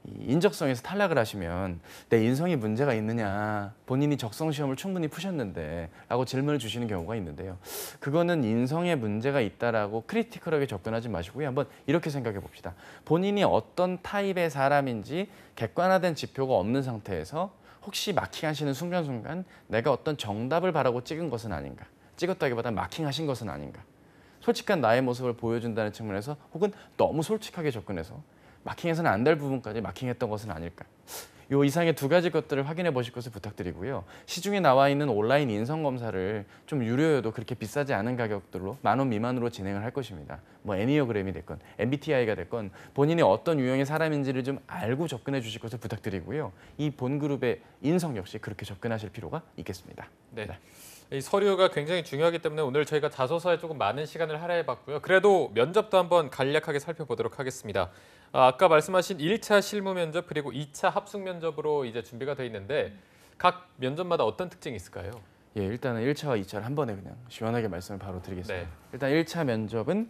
Speaker 3: 이 인적성에서 탈락을 하시면 내 인성이 문제가 있느냐, 본인이 적성 시험을 충분히 푸셨는데 라고 질문을 주시는 경우가 있는데요. 그거는 인성에 문제가 있다라고 크리티컬하게 접근하지 마시고요. 한번 이렇게 생각해 봅시다. 본인이 어떤 타입의 사람인지 객관화된 지표가 없는 상태에서 혹시 마킹하시는 순간순간 내가 어떤 정답을 바라고 찍은 것은 아닌가, 찍었다기보다 마킹하신 것은 아닌가, 솔직한 나의 모습을 보여준다는 측면에서 혹은 너무 솔직하게 접근해서 마킹해서는 안 될 부분까지 마킹했던 것은 아닐까. 요 이상의 두 가지 것들을 확인해 보실 것을 부탁드리고요. 시중에 나와 있는 온라인 인성 검사를 좀 유료여도 그렇게 비싸지 않은 가격들로 10,000원 미만으로 진행을 할 것입니다. 뭐 애니어그램이 됐건 MBTI가 됐건 본인이 어떤 유형의 사람인지를 좀 알고 접근해 주실 것을 부탁드리고요. 이 본 그룹의 인성 역시 그렇게 접근하실 필요가 있겠습니다.
Speaker 1: 네. 이 서류가 굉장히 중요하기 때문에 오늘 저희가 자소서에 조금 많은 시간을 할애해봤고요. 그래도 면접도 한번 간략하게 살펴보도록 하겠습니다. 아까 말씀하신 1차 실무 면접 그리고 2차 합숙 면접으로 이제 준비가 돼 있는데 각 면접마다 어떤 특징이 있을까요?
Speaker 3: 예, 일단은 1차와 2차를 한 번에 그냥 시원하게 말씀을 바로 드리겠습니다.
Speaker 1: 네.
Speaker 3: 일단 1차 면접은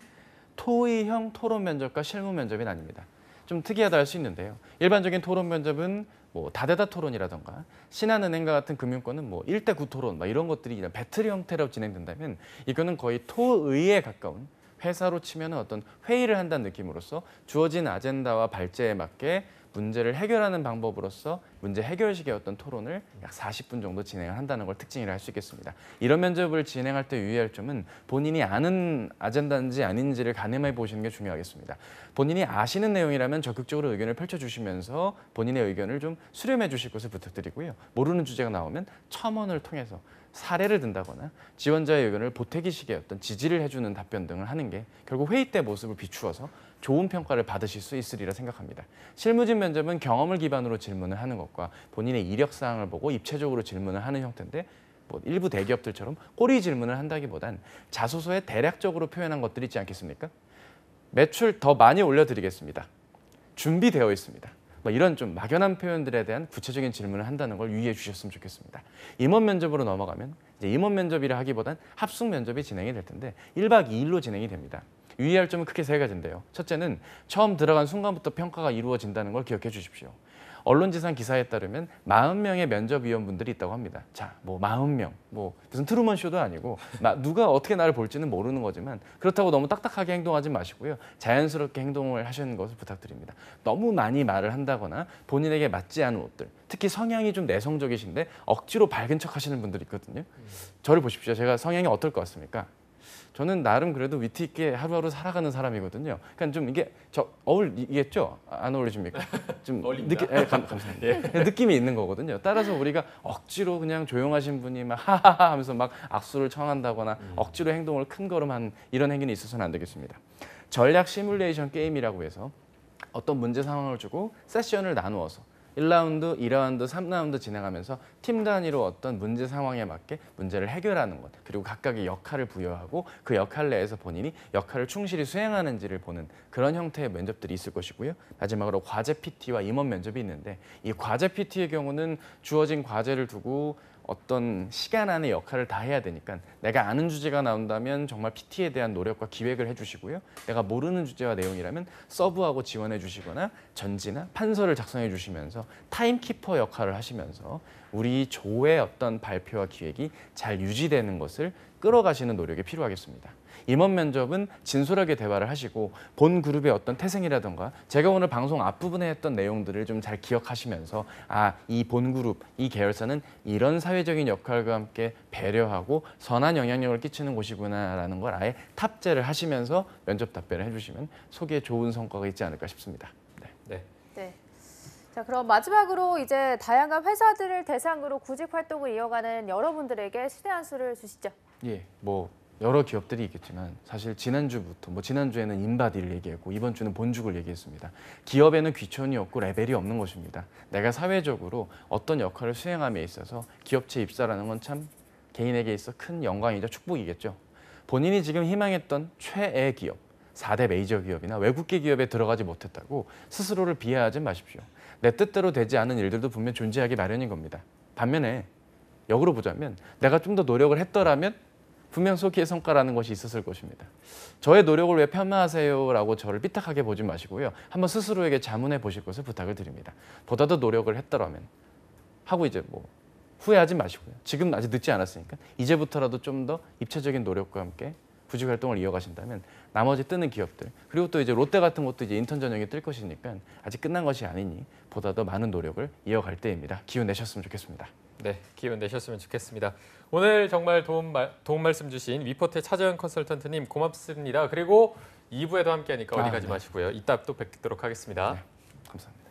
Speaker 3: 토의형 토론 면접과 실무 면접이 나뉩니다. 좀 특이하다 할 수 있는데요. 일반적인 토론 면접은 뭐 다대다 토론이라던가 신한은행과 같은 금융권은 뭐 1대9 토론 막 이런 것들이 그냥 배틀 형태로 진행된다면 이거는 거의 토의에 가까운 회사로 치면은 어떤 회의를 한다는 느낌으로써 주어진 아젠다와 발제에 맞게 문제를 해결하는 방법으로서 문제 해결식의 어떤 토론을 약 40분 정도 진행을 한다는 걸 특징이라 할 수 있겠습니다. 이런 면접을 진행할 때 유의할 점은 본인이 아는 아젠다인지 아닌지를 가늠해 보시는 게 중요하겠습니다. 본인이 아시는 내용이라면 적극적으로 의견을 펼쳐주시면서 본인의 의견을 좀 수렴해 주실 것을 부탁드리고요. 모르는 주제가 나오면 첨언을 통해서 사례를 든다거나 지원자의 의견을 보태기식의 어떤 지지를 해주는 답변 등을 하는 게 결국 회의 때 모습을 비추어서 좋은 평가를 받으실 수 있으리라 생각합니다. 실무진 면접은 경험을 기반으로 질문을 하는 것과 본인의 이력사항을 보고 입체적으로 질문을 하는 형태인데 뭐 일부 대기업들처럼 꼬리 질문을 한다기보단 자소서에 대략적으로 표현한 것들이 있지 않겠습니까? 매출 더 많이 올려드리겠습니다. 준비되어 있습니다. 뭐 이런 좀 막연한 표현들에 대한 구체적인 질문을 한다는 걸 유의해 주셨으면 좋겠습니다. 임원 면접으로 넘어가면 이제 임원 면접이라 하기보단 합숙 면접이 진행이 될 텐데 1박 2일로 진행이 됩니다. 유의할 점은 크게 세 가지인데요. 첫째는 처음 들어간 순간부터 평가가 이루어진다는 걸 기억해 주십시오. 언론지상 기사에 따르면 40명의 면접위원분들이 있다고 합니다. 자, 뭐 40명, 뭐 무슨 트루먼 쇼도 아니고 누가 어떻게 나를 볼지는 모르는 거지만 그렇다고 너무 딱딱하게 행동하지 마시고요. 자연스럽게 행동을 하시는 것을 부탁드립니다. 너무 많이 말을 한다거나 본인에게 맞지 않은 옷들, 특히 성향이 좀 내성적이신데 억지로 밝은 척 하시는 분들이 있거든요. 저를 보십시오. 제가 성향이 어떨 것 같습니까? 저는 나름 그래도 위트 있게 하루하루 살아가는 사람이거든요. 그러니까 좀 이게 어울리겠죠? 안 어울리십니까? 좀 감사합니다. 느낌이 있는 거거든요. 따라서 우리가 억지로 그냥 조용하신 분이 막 하하하 하면서 막 악수를 청한다거나 억지로 행동을 큰 걸음한 이런 행위는 있어서는 안 되겠습니다. 전략 시뮬레이션 게임이라고 해서 어떤 문제 상황을 주고 세션을 나누어서 1라운드, 2라운드, 3라운드 진행하면서 팀 단위로 어떤 문제 상황에 맞게 문제를 해결하는 것, 그리고 각각의 역할을 부여하고 그 역할 내에서 본인이 역할을 충실히 수행하는지를 보는 그런 형태의 면접들이 있을 것이고요. 마지막으로 과제 PT와 임원 면접이 있는데 이 과제 PT의 경우는 주어진 과제를 두고 어떤 시간 안에 역할을 다 해야 되니까 내가 아는 주제가 나온다면 정말 PT에 대한 노력과 기획을 해주시고요. 내가 모르는 주제와 내용이라면 서브하고 지원해 주시거나 전지나 판서를 작성해 주시면서 타임키퍼 역할을 하시면서 우리 조의 어떤 발표와 기획이 잘 유지되는 것을 끌어가시는 노력이 필요하겠습니다. 임원 면접은 진솔하게 대화를 하시고 본 그룹의 어떤 태생이라던가 제가 오늘 방송 앞부분에 했던 내용들을 좀 잘 기억하시면서 이 본 그룹, 이 계열사는 이런 사회적인 역할과 함께 배려하고 선한 영향력을 끼치는 곳이구나라는 걸 아예 탑재를 하시면서 면접 답변을 해주시면 속에 좋은 성과가 있지 않을까 싶습니다.
Speaker 1: 네.
Speaker 2: 자, 그럼 마지막으로 이제 다양한 회사들을 대상으로 구직 활동을 이어가는 여러분들에게 시대 한 수를 주시죠.
Speaker 3: 예, 뭐 여러 기업들이 있겠지만 사실 지난주부터 지난주에는 인바디를 얘기했고 이번 주는 본죽을 얘기했습니다. 기업에는 귀천이 없고 레벨이 없는 것입니다. 내가 사회적으로 어떤 역할을 수행함에 있어서 기업체 입사라는 건 참 개인에게 있어 큰 영광이자 축복이겠죠. 본인이 지금 희망했던 최애 기업, 4대 메이저 기업이나 외국계 기업에 들어가지 못했다고 스스로를 비하하지 마십시오. 내 뜻대로 되지 않은 일들도 분명 존재하기 마련인 겁니다. 반면에 역으로 보자면 내가 좀 더 노력을 했더라면 분명 속기의 성과라는 것이 있었을 것입니다. 저의 노력을 왜 폄하하세요라고 저를 삐딱하게 보지 마시고요. 한번 스스로에게 자문해 보실 것을 부탁을 드립니다. 보다 더 노력을 했더라면 하고 이제 후회하지 마시고요. 지금 아직 늦지 않았으니까 이제부터라도 좀 더 입체적인 노력과 함께 구직 활동을 이어가신다면 나머지 뜨는 기업들 그리고 또 이제 롯데 같은 것도 이제 인턴 전형이 뜰 것이니까 아직 끝난 것이 아니니 보다 더 많은 노력을 이어갈 때입니다. 기운 내셨으면 좋겠습니다.
Speaker 1: 네, 기운 내셨으면 좋겠습니다. 오늘 정말 도움 말씀 주신 위포트의 차재현 컨설턴트님 고맙습니다. 그리고 2부에도 함께하니까 어디 가지
Speaker 3: 네.
Speaker 1: 마시고요. 이따 또 뵙도록 하겠습니다.
Speaker 3: 네, 감사합니다.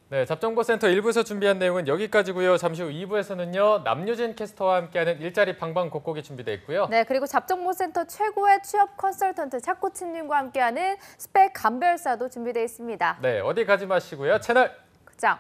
Speaker 1: 네, 잡정보센터 1부에서 준비한 내용은 여기까지고요. 잠시 후 2부에서는요. 남유진 캐스터와 함께하는 일자리 방방곡곡이 준비되어 있고요.
Speaker 2: 네, 그리고 잡정보센터 최고의 취업 컨설턴트 차코치님과 함께하는 스펙 감별사도 준비되어 있습니다.
Speaker 1: 네, 어디 가지 마시고요. 채널
Speaker 2: 고정.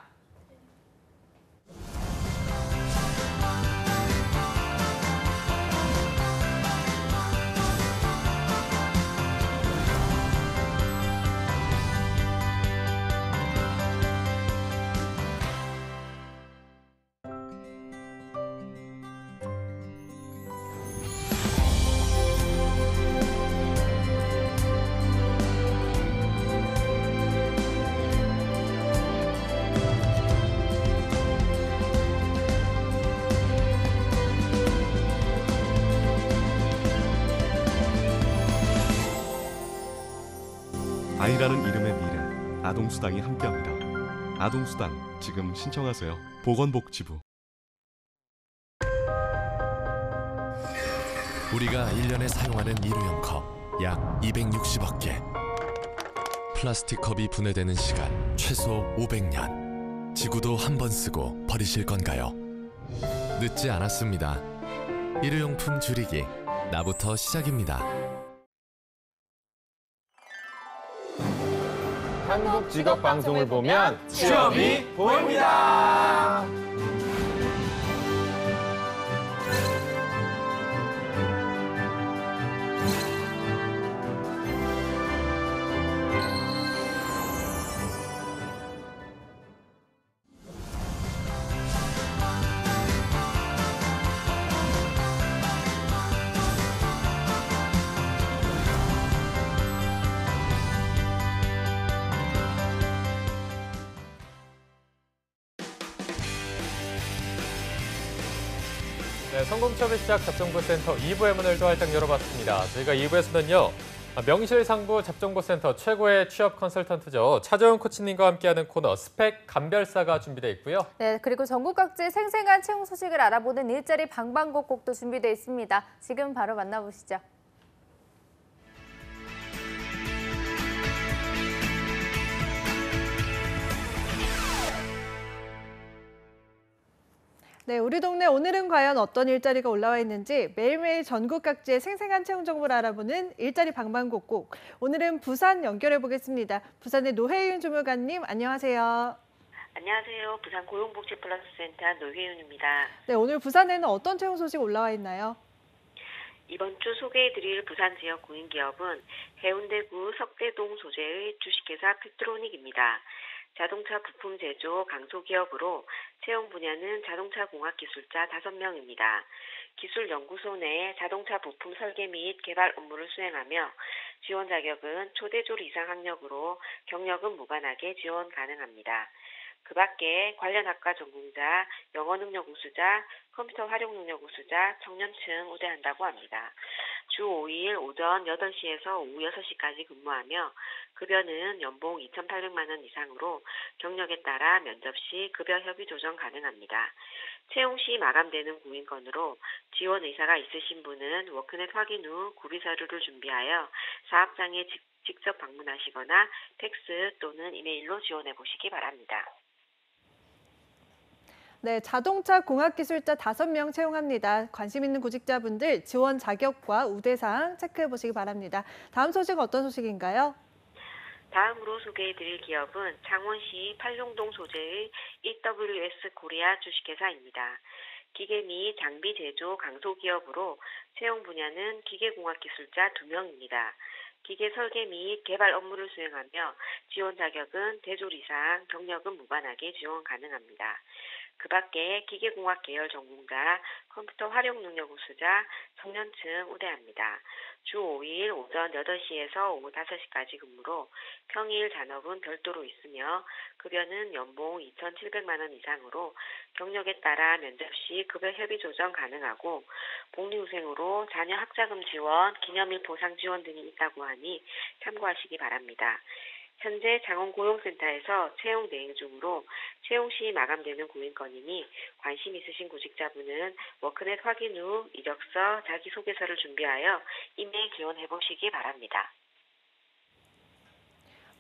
Speaker 5: 아이라는 이름의 미래, 아동수당이 함께합니다. 아동수당 지금 신청하세요. 보건복지부.
Speaker 6: 우리가 1년에 사용하는 일회용 컵 약 260억 개. 플라스틱 컵이 분해되는 시간 최소 500년. 지구도 한 번 쓰고 버리실 건가요? 늦지 않았습니다. 일회용품 줄이기, 나부터 시작입니다.
Speaker 3: 한국 직업 방송을 보면 취업이 보입니다.
Speaker 1: 네, 성공취업의 시작 잡정보센터 2부의 문을 또 활짝 열어봤습니다. 저희가 2부에서는요. 명실상부 잡정보센터 최고의 취업 컨설턴트죠. 차재현 코치님과 함께하는 코너 스펙 감별사가 준비되어 있고요.
Speaker 2: 네, 그리고 전국 각지의 생생한 채용 소식을 알아보는 일자리 방방곡곡도 준비되어 있습니다. 지금 바로 만나보시죠.
Speaker 4: 네, 우리 동네 오늘은 과연 어떤 일자리가 올라와 있는지 매일매일 전국 각지의 생생한 채용 정보를 알아보는 일자리 방방곡곡. 오늘은 부산 연결해 보겠습니다. 부산의 노혜윤 주무관님, 안녕하세요.
Speaker 7: 안녕하세요. 부산 고용복지플러스센터 노혜윤입니다.
Speaker 4: 네, 오늘 부산에는 어떤 채용 소식 올라와 있나요?
Speaker 7: 이번 주 소개해드릴 부산 지역 구인기업은 해운대구 석대동 소재의 주식회사 팩트로닉입니다. 자동차 부품 제조 강소기업으로 채용 분야는 자동차 공학 기술자 5명입니다. 기술연구소 내 자동차 부품 설계 및 개발 업무를 수행하며 지원 자격은 초대졸 이상 학력으로 경력은 무관하게 지원 가능합니다. 그 밖에 관련 학과 전공자, 영어 능력 우수자, 컴퓨터 활용 능력 우수자, 청년층 우대한다고 합니다. 주 5일 오전 8시에서 오후 6시까지 근무하며 급여는 연봉 2,800만 원 이상으로 경력에 따라 면접 시 급여 협의 조정 가능합니다. 채용 시 마감되는 구인건으로 지원 의사가 있으신 분은 워크넷 확인 후 구비 서류를 준비하여 사업장에 직접 방문하시거나 팩스 또는 이메일로 지원해 보시기 바랍니다.
Speaker 4: 네, 자동차 공학 기술자 5명 채용합니다. 관심 있는 구직자분들 지원 자격과 우대사항 체크해 보시기 바랍니다. 다음 소식은 어떤 소식인가요?
Speaker 7: 다음으로 소개해드릴 기업은 창원시 팔룡동 소재의 EWS 코리아 주식회사입니다. 기계 및 장비 제조 강소기업으로 채용 분야는 기계공학 기술자 2명입니다. 기계 설계 및 개발 업무를 수행하며 지원 자격은 대졸 이상, 경력은 무관하게 지원 가능합니다. 그 밖에 기계공학 계열 전공자, 컴퓨터 활용 능력 우수자, 청년층 우대합니다. 주 5일 오전 8시에서 오후 5시까지 근무로 평일 잔업은 별도로 있으며 급여는 연봉 2,700만 원 이상으로 경력에 따라 면접 시 급여 협의 조정 가능하고 복리후생으로 자녀 학자금 지원, 기념일 보상 지원 등이 있다고 하니 참고하시기 바랍니다. 현재 장원고용센터에서 채용 대행 중으로 채용 시 마감되는 고인건이니 관심 있으신 구직자분은 워크넷 확인 후 이력서, 자기소개서를 준비하여 이메일 지원해 보시기 바랍니다.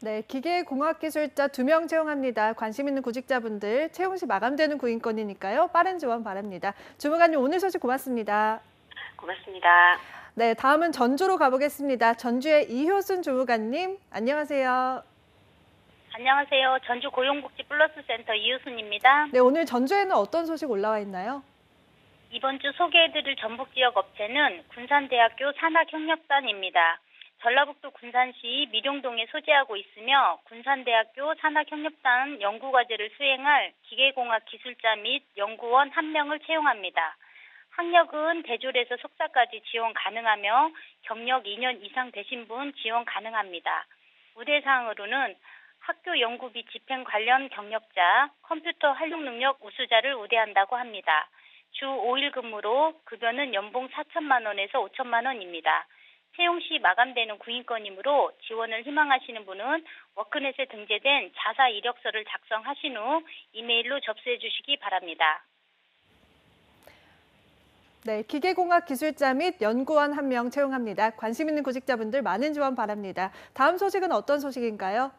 Speaker 4: 네, 기계공학기술자 2명 채용합니다. 관심 있는 구직자분들 채용 시 마감되는 구인건이니까요. 빠른 지원 바랍니다. 주무관님 오늘 소식 고맙습니다.
Speaker 7: 고맙습니다.
Speaker 4: 네, 다음은 전주로 가보겠습니다. 전주의 이효순 주무관님, 안녕하세요.
Speaker 8: 안녕하세요. 전주 고용복지 플러스 센터 이효순입니다.
Speaker 4: 네, 오늘 전주에는 어떤 소식 올라와 있나요?
Speaker 8: 이번 주 소개해드릴 전북 지역 업체는 군산대학교 산학협력단입니다. 전라북도 군산시 미룡동에 소재하고 있으며 군산대학교 산학협력단 연구과제를 수행할 기계공학 기술자 및 연구원 1명을 채용합니다. 학력은 대졸에서 석사까지 지원 가능하며 경력 2년 이상 되신 분 지원 가능합니다. 우대사항으로는 학교 연구비 집행 관련 경력자, 컴퓨터 활용 능력 우수자를 우대한다고 합니다. 주 5일 근무로 급여는 연봉 4천만 원에서 5천만 원입니다. 채용 시 마감되는 구인건이므로 지원을 희망하시는 분은 워크넷에 등재된 자사 이력서를 작성하신 후 이메일로 접수해 주시기 바랍니다.
Speaker 4: 네, 기계공학 기술자 및 연구원 1명 채용합니다. 관심 있는 구직자분들 많은 지원 바랍니다. 다음 소식은 어떤 소식인가요?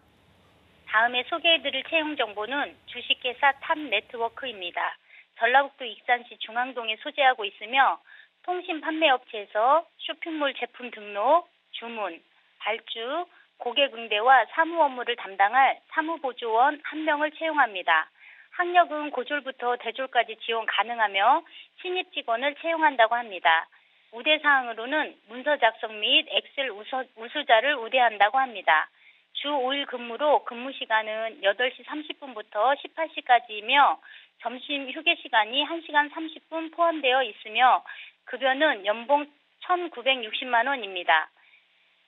Speaker 8: 다음에 소개해드릴 채용 정보는 주식회사 탑네트워크입니다. 전라북도 익산시 중앙동에 소재하고 있으며 통신 판매업체에서 쇼핑몰 제품 등록, 주문, 발주, 고객 응대와 사무 업무를 담당할 사무보조원 1명을 채용합니다. 학력은 고졸부터 대졸까지 지원 가능하며 신입 직원을 채용한다고 합니다. 우대사항으로는 문서 작성 및 엑셀 우수자를 우대한다고 합니다. 주 5일 근무로 근무 시간은 8시 30분부터 18시까지이며 점심 휴게 시간이 1시간 30분 포함되어 있으며 급여는 연봉 1,960만 원입니다.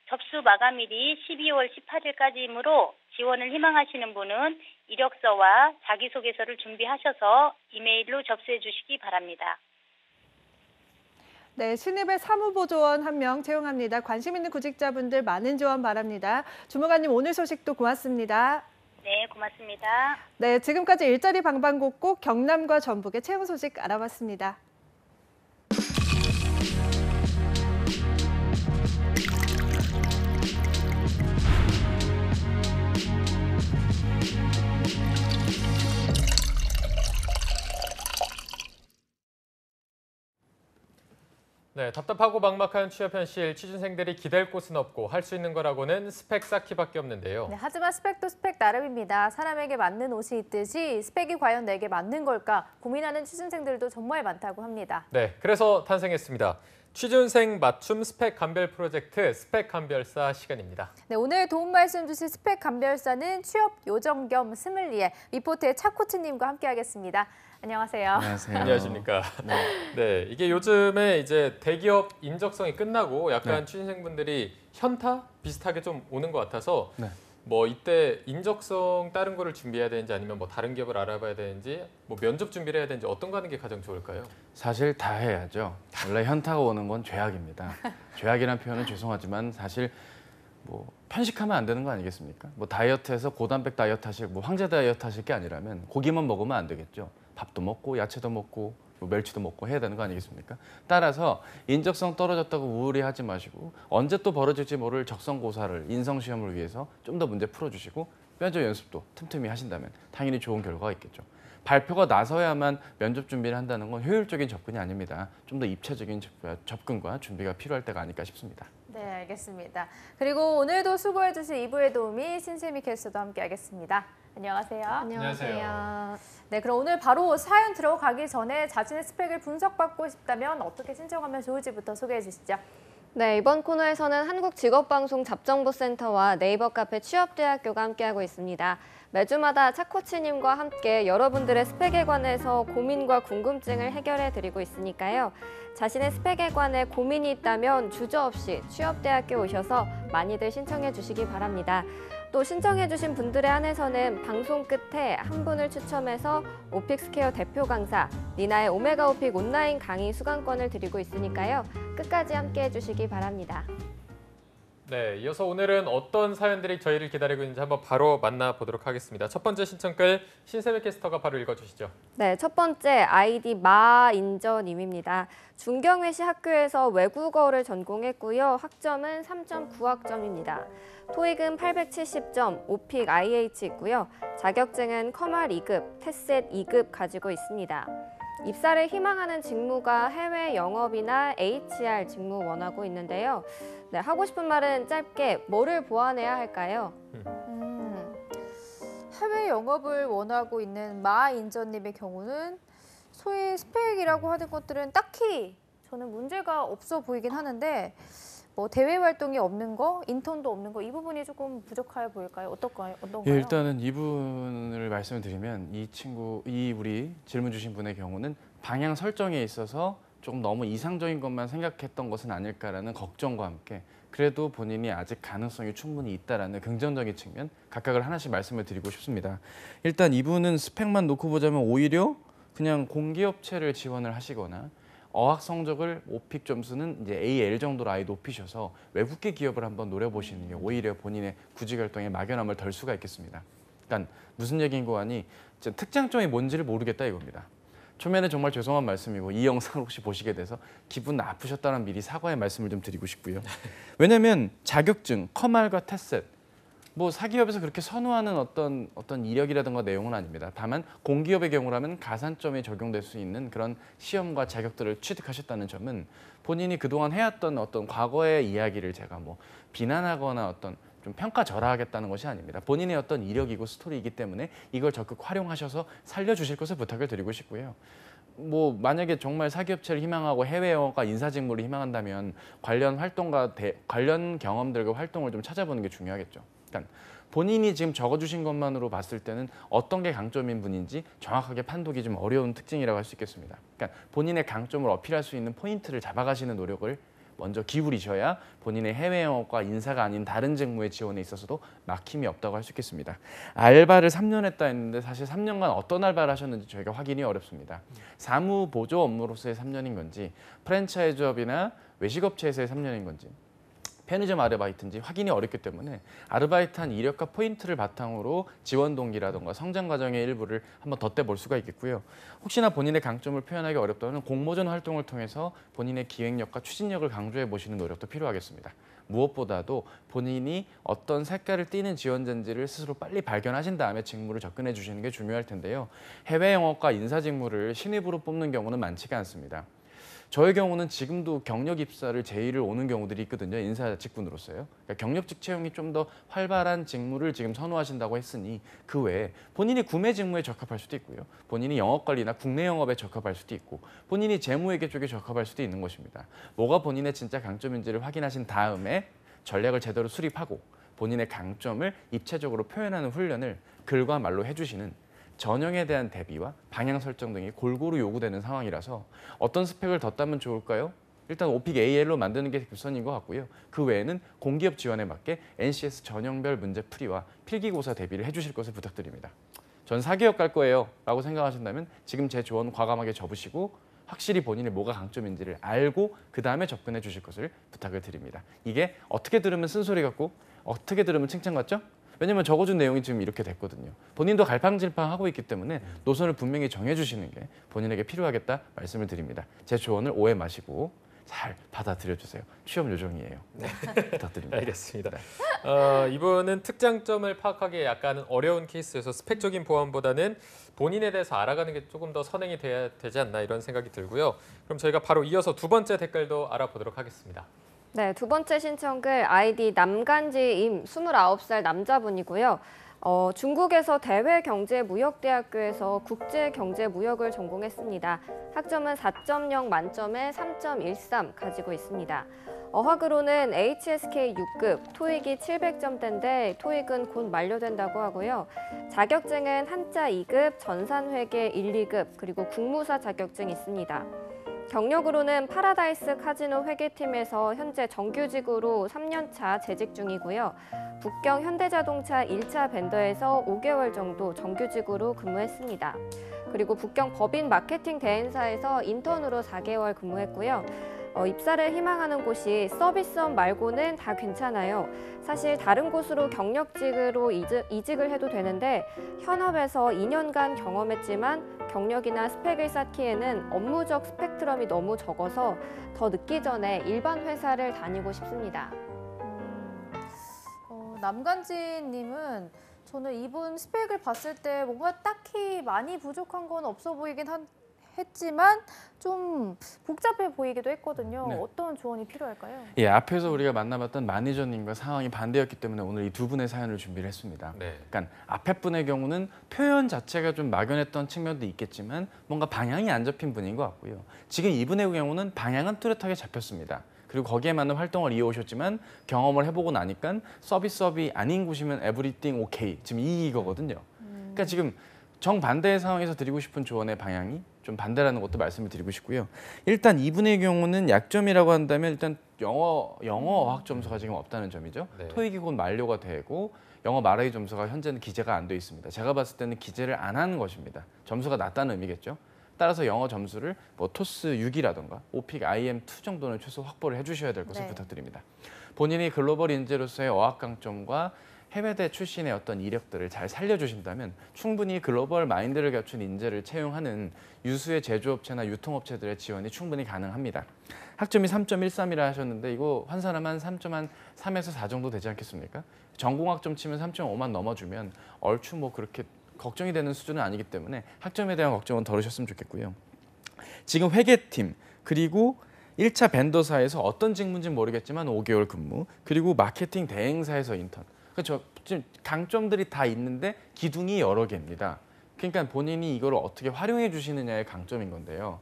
Speaker 8: 접수 마감일이 12월 18일까지이므로 지원을 희망하시는 분은 이력서와 자기소개서를 준비하셔서 이메일로 접수해 주시기 바랍니다.
Speaker 4: 네, 신입의 사무보조원 1명 채용합니다. 관심 있는 구직자분들 많은 지원 바랍니다. 주무관님 오늘 소식도 고맙습니다.
Speaker 8: 네, 고맙습니다.
Speaker 4: 네, 지금까지 일자리 방방곡곡 경남과 전북의 채용 소식 알아봤습니다.
Speaker 1: 네, 답답하고 막막한 취업 현실, 취준생들이 기댈 곳은 없고 할 수 있는 거라고는 스펙 쌓기밖에 없는데요.
Speaker 2: 네, 하지만 스펙도 스펙 나름입니다. 사람에게 맞는 옷이 있듯이 스펙이 과연 내게 맞는 걸까 고민하는 취준생들도 정말 많다고 합니다.
Speaker 1: 네, 그래서 탄생했습니다. 취준생 맞춤 스펙 감별 프로젝트 스펙 감별사 시간입니다.
Speaker 2: 네, 오늘 도움 말씀 주실 스펙 감별사는 취업 요정 겸 스물리에 리포터의 차코치님과 함께하겠습니다. 안녕하세요.
Speaker 3: 안녕하세요.
Speaker 1: 안녕하십니까. 네, 이게 요즘에 이제 대기업 인적성이 끝나고 약간 취준생분들이 현타 비슷하게 좀 오는 것 같아서 뭐 이때 인적성 다른 거를 준비해야 되는지 아니면 뭐 다른 기업을 알아봐야 되는지 뭐 면접 준비를 해야 되는지 어떤 거 하는 게 가장 좋을까요?
Speaker 3: 사실 다 해야죠. 원래 현타가 오는 건 죄악입니다. 죄악이라는 표현은 죄송하지만 사실 뭐 편식하면 안 되는 거 아니겠습니까? 뭐 다이어트해서 고단백 다이어트 하실, 뭐 황제 다이어트 하실 게 아니라면 고기만 먹으면 안 되겠죠. 밥도 먹고 야채도 먹고 뭐 멸치도 먹고 해야 되는 거 아니겠습니까? 따라서 인적성 떨어졌다고 우울해하지 마시고 언제 또 벌어질지 모를 적성고사를 인성시험을 위해서 좀 더 문제 풀어주시고 면접 연습도 틈틈이 하신다면 당연히 좋은 결과가 있겠죠. 발표가 나서야만 면접 준비를 한다는 건 효율적인 접근이 아닙니다. 좀 더 입체적인 접근과 준비가 필요할 때가 아닐까 싶습니다.
Speaker 2: 네, 알겠습니다. 그리고 오늘도 수고해 주실 2부의 도우미 신세미 캐스터도 함께하겠습니다. 안녕하세요.
Speaker 1: 안녕하세요.
Speaker 2: 네, 그럼 오늘 바로 사연 들어가기 전에 자신의 스펙을 분석받고 싶다면 어떻게 신청하면 좋을지부터 소개해 주시죠.
Speaker 9: 네, 이번 코너에서는 한국직업방송잡정보센터와 네이버 카페 취업대학교가 함께하고 있습니다. 매주마다 차코치님과 함께 여러분들의 스펙에 관해서 고민과 궁금증을 해결해드리고 있으니까요. 자신의 스펙에 관해 고민이 있다면 주저없이 취업대학교 오셔서 많이들 신청해 주시기 바랍니다. 또 신청해 주신 분들에 한해서는 방송 끝에 한 분을 추첨해서 오픽스케어 대표 강사 니나의 오메가 오픽 온라인 강의 수강권을 드리고 있으니까요. 끝까지 함께해 주시기 바랍니다.
Speaker 1: 네, 이어서 오늘은 어떤 사연들이 저희를 기다리고 있는지 한번 바로 만나보도록 하겠습니다. 첫 번째 신청글 신세미 캐스터가 바로 읽어주시죠.
Speaker 9: 네, 첫 번째 아이디 마인저님입니다. 중경외시 학교에서 외국어를 전공했고요. 학점은 3.9학점입니다. 토익은 870점, 오픽 IH 있고요. 자격증은 커말 2급, 테셋 2급 가지고 있습니다. 입사를 희망하는 직무가 해외 영업이나 HR 직무 원하고 있는데요. 네, 하고 싶은 말은 짧게 뭐를 보완해야 할까요?
Speaker 2: 해외 영업을 원하고 있는 마인저님의 경우는 소위 스펙이라고 하는 것들은 딱히 저는 문제가 없어 보이긴 하는데 뭐 대외 활동이 없는 거, 인턴도 없는 거 이 부분이 조금 부족해 보일까요? 어떤가요?
Speaker 3: 예, 일단은 이분을 말씀을 드리면 우리 질문 주신 분의 경우는 방향 설정에 있어서 조금 너무 이상적인 것만 생각했던 것은 아닐까라는 걱정과 함께 그래도 본인이 아직 가능성이 충분히 있다라는 긍정적인 측면 각각을 하나씩 말씀을 드리고 싶습니다. 일단 이분은 스펙만 놓고 보자면 오히려 그냥 공기업체를 지원을 하시거나 어학 성적을 오픽 점수는 이제 AL 정도로 아예 높이셔서 외국계 기업을 한번 노려보시는 게 오히려 본인의 구직 활동에 막연함을 덜 수가 있겠습니다. 그러니까 무슨 얘기인 거 아니 특장점이 뭔지를 모르겠다 이겁니다. 초면에 정말 죄송한 말씀이고 이 영상을 혹시 보시게 돼서 기분 나쁘셨다는 미리 사과의 말씀을 좀 드리고 싶고요. 왜냐하면 자격증, 커말과 테셋 뭐 사기업에서 그렇게 선호하는 어떤 이력이라든가 내용은 아닙니다. 다만 공기업의 경우라면 가산점이 적용될 수 있는 그런 시험과 자격들을 취득하셨다는 점은 본인이 그동안 해왔던 어떤 과거의 이야기를 제가 뭐 비난하거나 어떤 좀 평가절하하겠다는 것이 아닙니다. 본인의 어떤 이력이고 스토리이기 때문에 이걸 적극 활용하셔서 살려주실 것을 부탁을 드리고 싶고요. 뭐 만약에 정말 사기업체를 희망하고 해외 영어과 인사 직무를 희망한다면 관련 활동과 관련 경험들과 활동을 좀 찾아보는 게 중요하겠죠. 그러니까 본인이 지금 적어주신 것만으로 봤을 때는 어떤 게 강점인 분인지 정확하게 판독이 좀 어려운 특징이라고 할 수 있겠습니다. 그러니까 본인의 강점을 어필할 수 있는 포인트를 잡아가시는 노력을 먼저 기울이셔야 본인의 해외 영어과 인사가 아닌 다른 직무의 지원에 있어서도 막힘이 없다고 할 수 있겠습니다. 알바를 3년 했다 했는데 사실 3년간 어떤 알바를 하셨는지 저희가 확인이 어렵습니다. 사무 보조 업무로서의 3년인 건지 프랜차이즈업이나 외식업체에서의 3년인 건지 편의점 아르바이트인지 확인이 어렵기 때문에 아르바이트한 이력과 포인트를 바탕으로 지원 동기라든가 성장 과정의 일부를 한번 덧대볼 수가 있겠고요. 혹시나 본인의 강점을 표현하기 어렵다면 공모전 활동을 통해서 본인의 기획력과 추진력을 강조해 보시는 노력도 필요하겠습니다. 무엇보다도 본인이 어떤 색깔을 띠는 지원자인지를 스스로 빨리 발견하신 다음에 직무를 접근해 주시는 게 중요할 텐데요. 해외 영어과 인사 직무를 신입으로 뽑는 경우는 많지가 않습니다. 저의 경우는 지금도 경력 입사를 제의를 오는 경우들이 있거든요. 인사 직군으로서요. 그러니까 경력직 채용이 좀 더 활발한 직무를 지금 선호하신다고 했으니 그 외에 본인이 구매 직무에 적합할 수도 있고요. 본인이 영업관리나 국내 영업에 적합할 수도 있고 본인이 재무회계 쪽에 적합할 수도 있는 것입니다. 뭐가 본인의 진짜 강점인지를 확인하신 다음에 전략을 제대로 수립하고 본인의 강점을 입체적으로 표현하는 훈련을 글과 말로 해주시는 전형에 대한 대비와 방향 설정 등이 골고루 요구되는 상황이라서 어떤 스펙을 더 따면 좋을까요? 일단 오픽 AL로 만드는 게 급선인 것 같고요. 그 외에는 공기업 지원에 맞게 NCS 전형별 문제 풀이와 필기고사 대비를 해주실 것을 부탁드립니다. 전 사기업 갈 거예요 라고 생각하신다면 지금 제 조언 과감하게 접으시고 확실히 본인의 뭐가 강점인지를 알고 그 다음에 접근해 주실 것을 부탁을 드립니다. 이게 어떻게 들으면 쓴소리 같고 어떻게 들으면 칭찬 같죠? 왜냐면 적어준 내용이 지금 이렇게 됐거든요. 본인도 갈팡질팡하고 있기 때문에 노선을 분명히 정해주시는 게 본인에게 필요하겠다 말씀을 드립니다. 제 조언을 오해 마시고 잘 받아들여주세요. 취업 요정이에요. 네. 부탁드립니다.
Speaker 1: 알겠습니다. 이분은 특장점을 파악하기 약간 어려운 케이스여서 스펙적인 보완보다는 본인에 대해서 알아가는 게 조금 더 선행이 돼야 되지 않나 이런 생각이 들고요. 그럼 저희가 바로 이어서 두 번째 댓글도 알아보도록 하겠습니다.
Speaker 9: 네, 두 번째 신청글 아이디 남간지임 29살 남자분이고요. 중국에서 대외경제무역대학교에서 국제경제무역을 전공했습니다. 학점은 4.0 만점에 3.13 가지고 있습니다. 어학으로는 HSK 6급, 토익이 700점대인데 토익은 곧 만료된다고 하고요. 자격증은 한자 2급, 전산회계 1, 2급, 그리고 국무사 자격증이 있습니다. 경력으로는 파라다이스 카지노 회계팀에서 현재 정규직으로 3년차 재직 중이고요. 북경 현대자동차 1차 벤더에서 5개월 정도 정규직으로 근무했습니다. 그리고 북경 법인 마케팅 대행사에서 인턴으로 4개월 근무했고요. 입사를 희망하는 곳이 서비스업 말고는 다 괜찮아요. 사실 다른 곳으로 경력직으로 이직을 해도 되는데 현업에서 2년간 경험했지만 경력이나 스펙을 쌓기에는 업무적 스펙트럼이 너무 적어서 더 늦기 전에 일반 회사를 다니고 싶습니다.
Speaker 2: 남간지님은 저는 이분 스펙을 봤을 때 뭔가 딱히 많이 부족한 건 없어 보이긴 했지만 좀 복잡해 보이기도 했거든요.
Speaker 3: 네.
Speaker 2: 어떤 조언이 필요할까요?
Speaker 3: 예, 앞에서 우리가 만나봤던 매니저님과 상황이 반대였기 때문에 오늘 이 두 분의 사연을 준비를 했습니다.
Speaker 1: 네.
Speaker 3: 그러니까 앞에 분의 경우는 표현 자체가 좀 막연했던 측면도 있겠지만 뭔가 방향이 안 잡힌 분인 것 같고요. 지금 이분의 경우는 방향은 뚜렷하게 잡혔습니다. 그리고 거기에 맞는 활동을 이어오셨지만 경험을 해보고 나니까 서비스업이 아닌 곳이면 에브리띵 오케이. 지금 이거거든요. 그러니까 지금 정반대의 상황에서 드리고 싶은 조언의 방향이 좀 반대라는 것도 말씀을 드리고 싶고요. 일단 이분의 경우는 약점이라고 한다면 일단 영어 어학 점수가 지금 없다는 점이죠.
Speaker 1: 네.
Speaker 3: 토익이 곧 만료가 되고 영어 말하기 점수가 현재는 기재가 안 돼 있습니다. 제가 봤을 때는 기재를 안 하는 것입니다. 점수가 낮다는 의미겠죠. 따라서 영어 점수를 뭐 토스 6이라던가 오픽 IM2 정도는 최소 확보를 해주셔야 될 것을
Speaker 2: 네.
Speaker 3: 부탁드립니다. 본인이 글로벌 인재로서의 어학 강점과 해외대 출신의 어떤 이력들을 잘 살려주신다면 충분히 글로벌 마인드를 갖춘 인재를 채용하는 유수의 제조업체나 유통업체들의 지원이 충분히 가능합니다. 학점이 3.13이라 하셨는데 이거 환산하면 3.3에서 4 정도 되지 않겠습니까? 전공학점 치면 3.5만 넘어주면 얼추 뭐 그렇게 걱정이 되는 수준은 아니기 때문에 학점에 대한 걱정은 덜으셨으면 좋겠고요. 지금 회계팀 그리고 1차 벤더사에서 어떤 직무인지 모르겠지만 5개월 근무 그리고 마케팅 대행사에서 인턴. 그렇죠. 지금 강점들이 다 있는데 기둥이 여러 개입니다. 그러니까 본인이 이걸 어떻게 활용해 주시느냐의 강점인 건데요.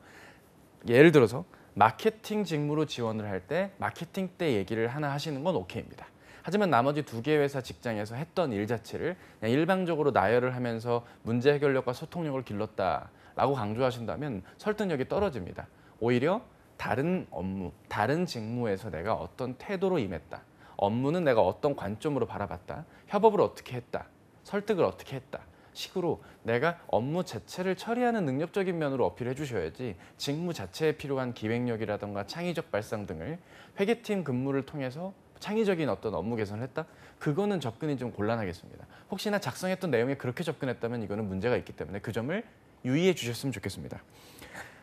Speaker 3: 예를 들어서 마케팅 직무로 지원을 할 때 마케팅 때 얘기를 하나 하시는 건 오케이입니다. 하지만 나머지 2개 회사 직장에서 했던 일 자체를 그냥 일방적으로 나열을 하면서 문제 해결력과 소통력을 길렀다라고 강조하신다면 설득력이 떨어집니다. 오히려 다른 업무, 다른 직무에서 내가 어떤 태도로 임했다. 업무는 내가 어떤 관점으로 바라봤다. 협업을 어떻게 했다. 설득을 어떻게 했다. 식으로 내가 업무 자체를 처리하는 능력적인 면으로 어필해 주셔야지 직무 자체에 필요한 기획력이라든가 창의적 발상 등을 회계팀 근무를 통해서 창의적인 어떤 업무 개선을 했다? 그거는 접근이 좀 곤란하겠습니다. 혹시나 작성했던 내용에 그렇게 접근했다면 이거는 문제가 있기 때문에 그 점을 유의해 주셨으면 좋겠습니다.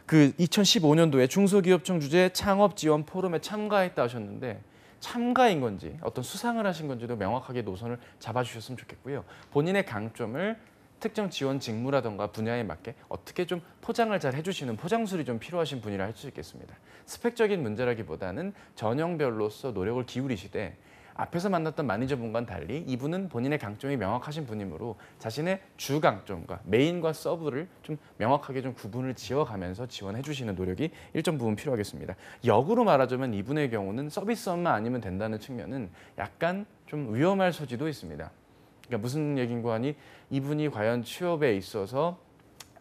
Speaker 3: 그 2015년도에 중소기업청 주재 창업 지원 포럼에 참가했다 하셨는데 참가인 건지 어떤 수상을 하신 건지도 명확하게 노선을 잡아주셨으면 좋겠고요. 본인의 강점을 특정 지원 직무라든가 분야에 맞게 어떻게 좀 포장을 잘 해주시는 포장술이 좀 필요하신 분이라 할 수 있겠습니다. 스펙적인 문제라기보다는 전형별로서 노력을 기울이시되 앞에서 만났던 매니저분과는 달리 이분은 본인의 강점이 명확하신 분이므로 자신의 주 강점과 메인과 서브를 좀 명확하게 좀 구분을 지어가면서 지원해 주시는 노력이 일정 부분 필요하겠습니다. 역으로 말하자면 이분의 경우는 서비스업만 아니면 된다는 측면은 약간 좀 위험할 소지도 있습니다. 그러니까 무슨 얘기인고 하니 이분이 과연 취업에 있어서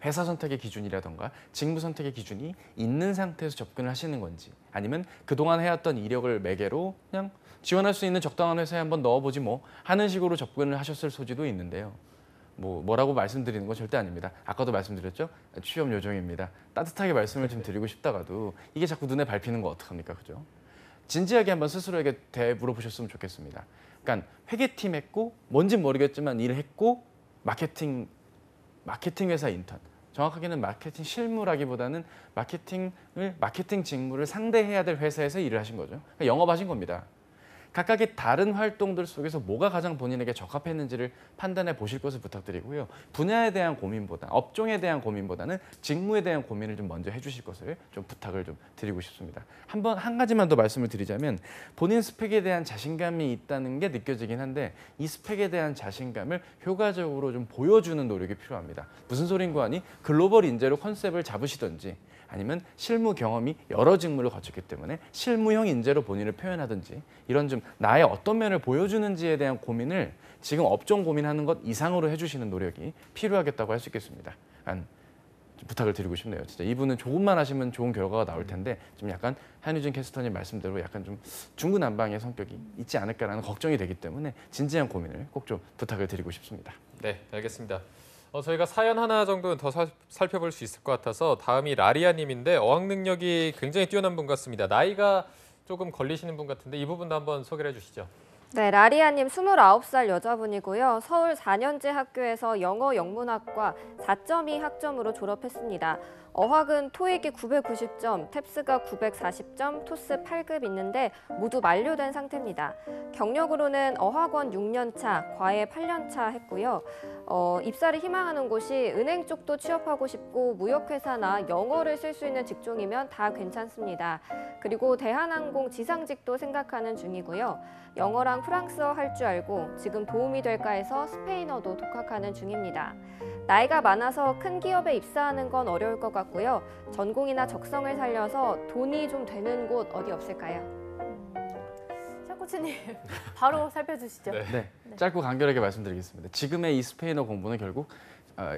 Speaker 3: 회사 선택의 기준이라던가 직무 선택의 기준이 있는 상태에서 접근을 하시는 건지 아니면 그동안 해왔던 이력을 매개로 그냥 지원할 수 있는 적당한 회사에 한번 넣어보지 뭐 하는 식으로 접근을 하셨을 소지도 있는데요. 뭐라고 말씀드리는 건 절대 아닙니다. 아까도 말씀드렸죠? 취업 요정입니다. 따뜻하게 말씀을 좀 드리고 싶다가도 이게 자꾸 눈에 밟히는 거 어떡합니까? 그죠? 진지하게 한번 스스로에게 물어보셨으면 좋겠습니다. 그러니까 회계팀 했고 뭔진 모르겠지만 일을 했고 마케팅 회사 인턴. 정확하게는 마케팅 실무라기보다는 마케팅 직무를 상대해야 될 회사에서 일을 하신 거죠. 그러니까 영업하신 겁니다. 각각의 다른 활동들 속에서 뭐가 가장 본인에게 적합했는지를 판단해 보실 것을 부탁드리고요. 분야에 대한 고민보다, 업종에 대한 고민보다는 직무에 대한 고민을 좀 먼저 해주실 것을 좀 부탁을 좀 드리고 싶습니다. 한 가지만 더 말씀을 드리자면 본인 스펙에 대한 자신감이 있다는 게 느껴지긴 한데 이 스펙에 대한 자신감을 효과적으로 좀 보여주는 노력이 필요합니다. 무슨 소린고 하니 글로벌 인재로 컨셉을 잡으시든지 아니면 실무 경험이 여러 직무를 거쳤기 때문에 실무형 인재로 본인을 표현하든지 이런 좀 나의 어떤 면을 보여주는지에 대한 고민을 지금 업종 고민하는 것 이상으로 해주시는 노력이 필요하겠다고 할 수 있겠습니다. 좀 부탁을 드리고 싶네요. 진짜 이분은 조금만 하시면 좋은 결과가 나올 텐데 좀 약간 한유진 캐스터님 말씀대로 약간 좀 중구난방의 성격이 있지 않을까라는 걱정이 되기 때문에 진지한 고민을 꼭 좀 부탁을 드리고 싶습니다.
Speaker 1: 네, 알겠습니다. 저희가 사연 하나 정도는 더 살펴볼 수 있을 것 같아서 다음이 라리아님인데 어학 능력이 굉장히 뛰어난 분 같습니다. 나이가 조금 걸리시는 분 같은데 이 부분도 한번 소개를 해주시죠.
Speaker 9: 네, 라리아님 29살 여자분이고요. 서울 4년제 학교에서 영어 영문학과 4.2 학점으로 졸업했습니다. 어학은 토익이 990점, 탭스가 940점, 토스 8급 있는데 모두 만료된 상태입니다. 경력으로는 어학원 6년차, 과외 8년차 했고요. 입사를 희망하는 곳이 은행 쪽도 취업하고 싶고 무역회사나 영어를 쓸 수 있는 직종이면 다 괜찮습니다. 그리고 대한항공 지상직도 생각하는 중이고요. 영어랑 프랑스어 할 줄 알고 지금 도움이 될까 해서 스페인어도 독학하는 중입니다. 나이가 많아서 큰 기업에 입사하는 건 어려울 것 같고요. 전공이나 적성을 살려서 돈이 좀 되는 곳 어디 없을까요?
Speaker 2: 차 코치님 바로 살펴주시죠.
Speaker 3: 네, 짧고 간결하게 말씀드리겠습니다. 지금의 이 스페인어 공부는 결국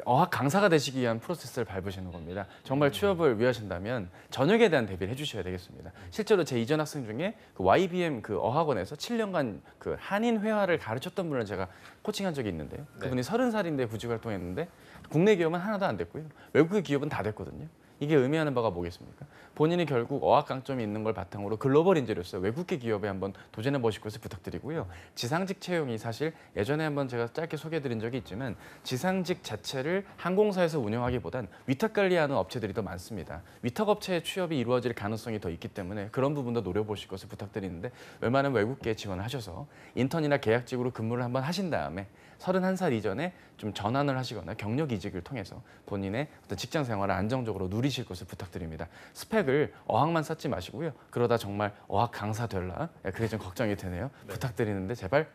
Speaker 3: 어학 강사가 되시기 위한 프로세스를 밟으시는 겁니다. 정말 취업을 위하신다면 전역에 대한 대비를 해주셔야 되겠습니다. 실제로 제 이전 학생 중에 그 YBM 그 어학원에서 7년간 그 한인 회화를 가르쳤던 분을 제가 코칭한 적이 있는데요. 그분이 30살인데 구직 활동했는데 국내 기업은 하나도 안 됐고요. 외국의 기업은 다 됐거든요. 이게 의미하는 바가 뭐겠습니까? 본인이 결국 어학 강점이 있는 걸 바탕으로 글로벌 인재로서 외국계 기업에 한번 도전해 보실 것을 부탁드리고요. 지상직 채용이 사실 예전에 한번 제가 짧게 소개해드린 적이 있지만 지상직 자체를 항공사에서 운영하기보단 위탁 관리하는 업체들이 더 많습니다. 위탁 업체의 취업이 이루어질 가능성이 더 있기 때문에 그런 부분도 노려보실 것을 부탁드리는데 웬만하면 외국계에 지원을 하셔서 인턴이나 계약직으로 근무를 한번 하신 다음에 31살 이전에 좀 전환을 하시거나 경력 이직을 통해서 본인의 어떤 직장 생활을 안정적으로 누리실 것을 부탁드립니다. 스펙을 어학만 쌓지 마시고요. 그러다 정말 어학 강사 될라 그게 좀 걱정이 되네요. 부탁드리는데 제발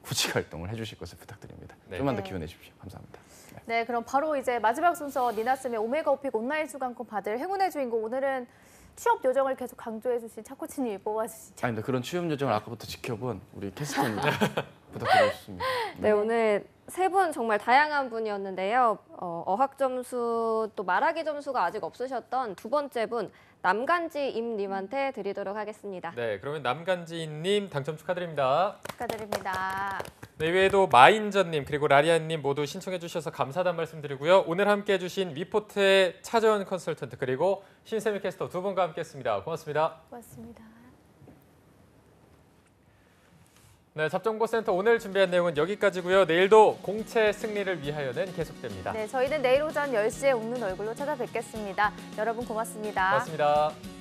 Speaker 3: 구직 활동을 해주실 것을 부탁드립니다. 좀만 더 기원해 주십시오. 감사합니다.
Speaker 2: 네, 그럼 바로 이제 마지막 순서 니나쌤의 오메가 오픽 온라인 수강권 받을 행운의 주인공 오늘은 취업 요정을 계속 강조해 주신 차 코치님이 뽑아주시죠.
Speaker 3: 아니 근데 그런 취업 요정을 아까부터 지켜본 우리 캐스터님 부탁드리겠습니다.
Speaker 9: 네, 오늘 세 분 정말 다양한 분이었는데요. 어학 점수 또 말하기 점수가 아직 없으셨던 두 번째 분 남간지임님한테 드리도록 하겠습니다.
Speaker 1: 네, 그러면 남간지님 당첨 축하드립니다.
Speaker 2: 축하드립니다.
Speaker 1: 네, 이외에도 마인전님 그리고 라리아님 모두 신청해 주셔서 감사하다는 말씀드리고요. 오늘 함께해 주신 미포트의 차재원 컨설턴트 그리고 신세미 캐스터 두 분과 함께했습니다. 고맙습니다.
Speaker 2: 고맙습니다.
Speaker 1: 네, 잡정보센터 오늘 준비한 내용은 여기까지고요. 내일도 공채 승리를 위하여는 계속됩니다.
Speaker 2: 네, 저희는 내일 오전 10시에 웃는 얼굴로 찾아뵙겠습니다. 여러분 고맙습니다.
Speaker 1: 고맙습니다.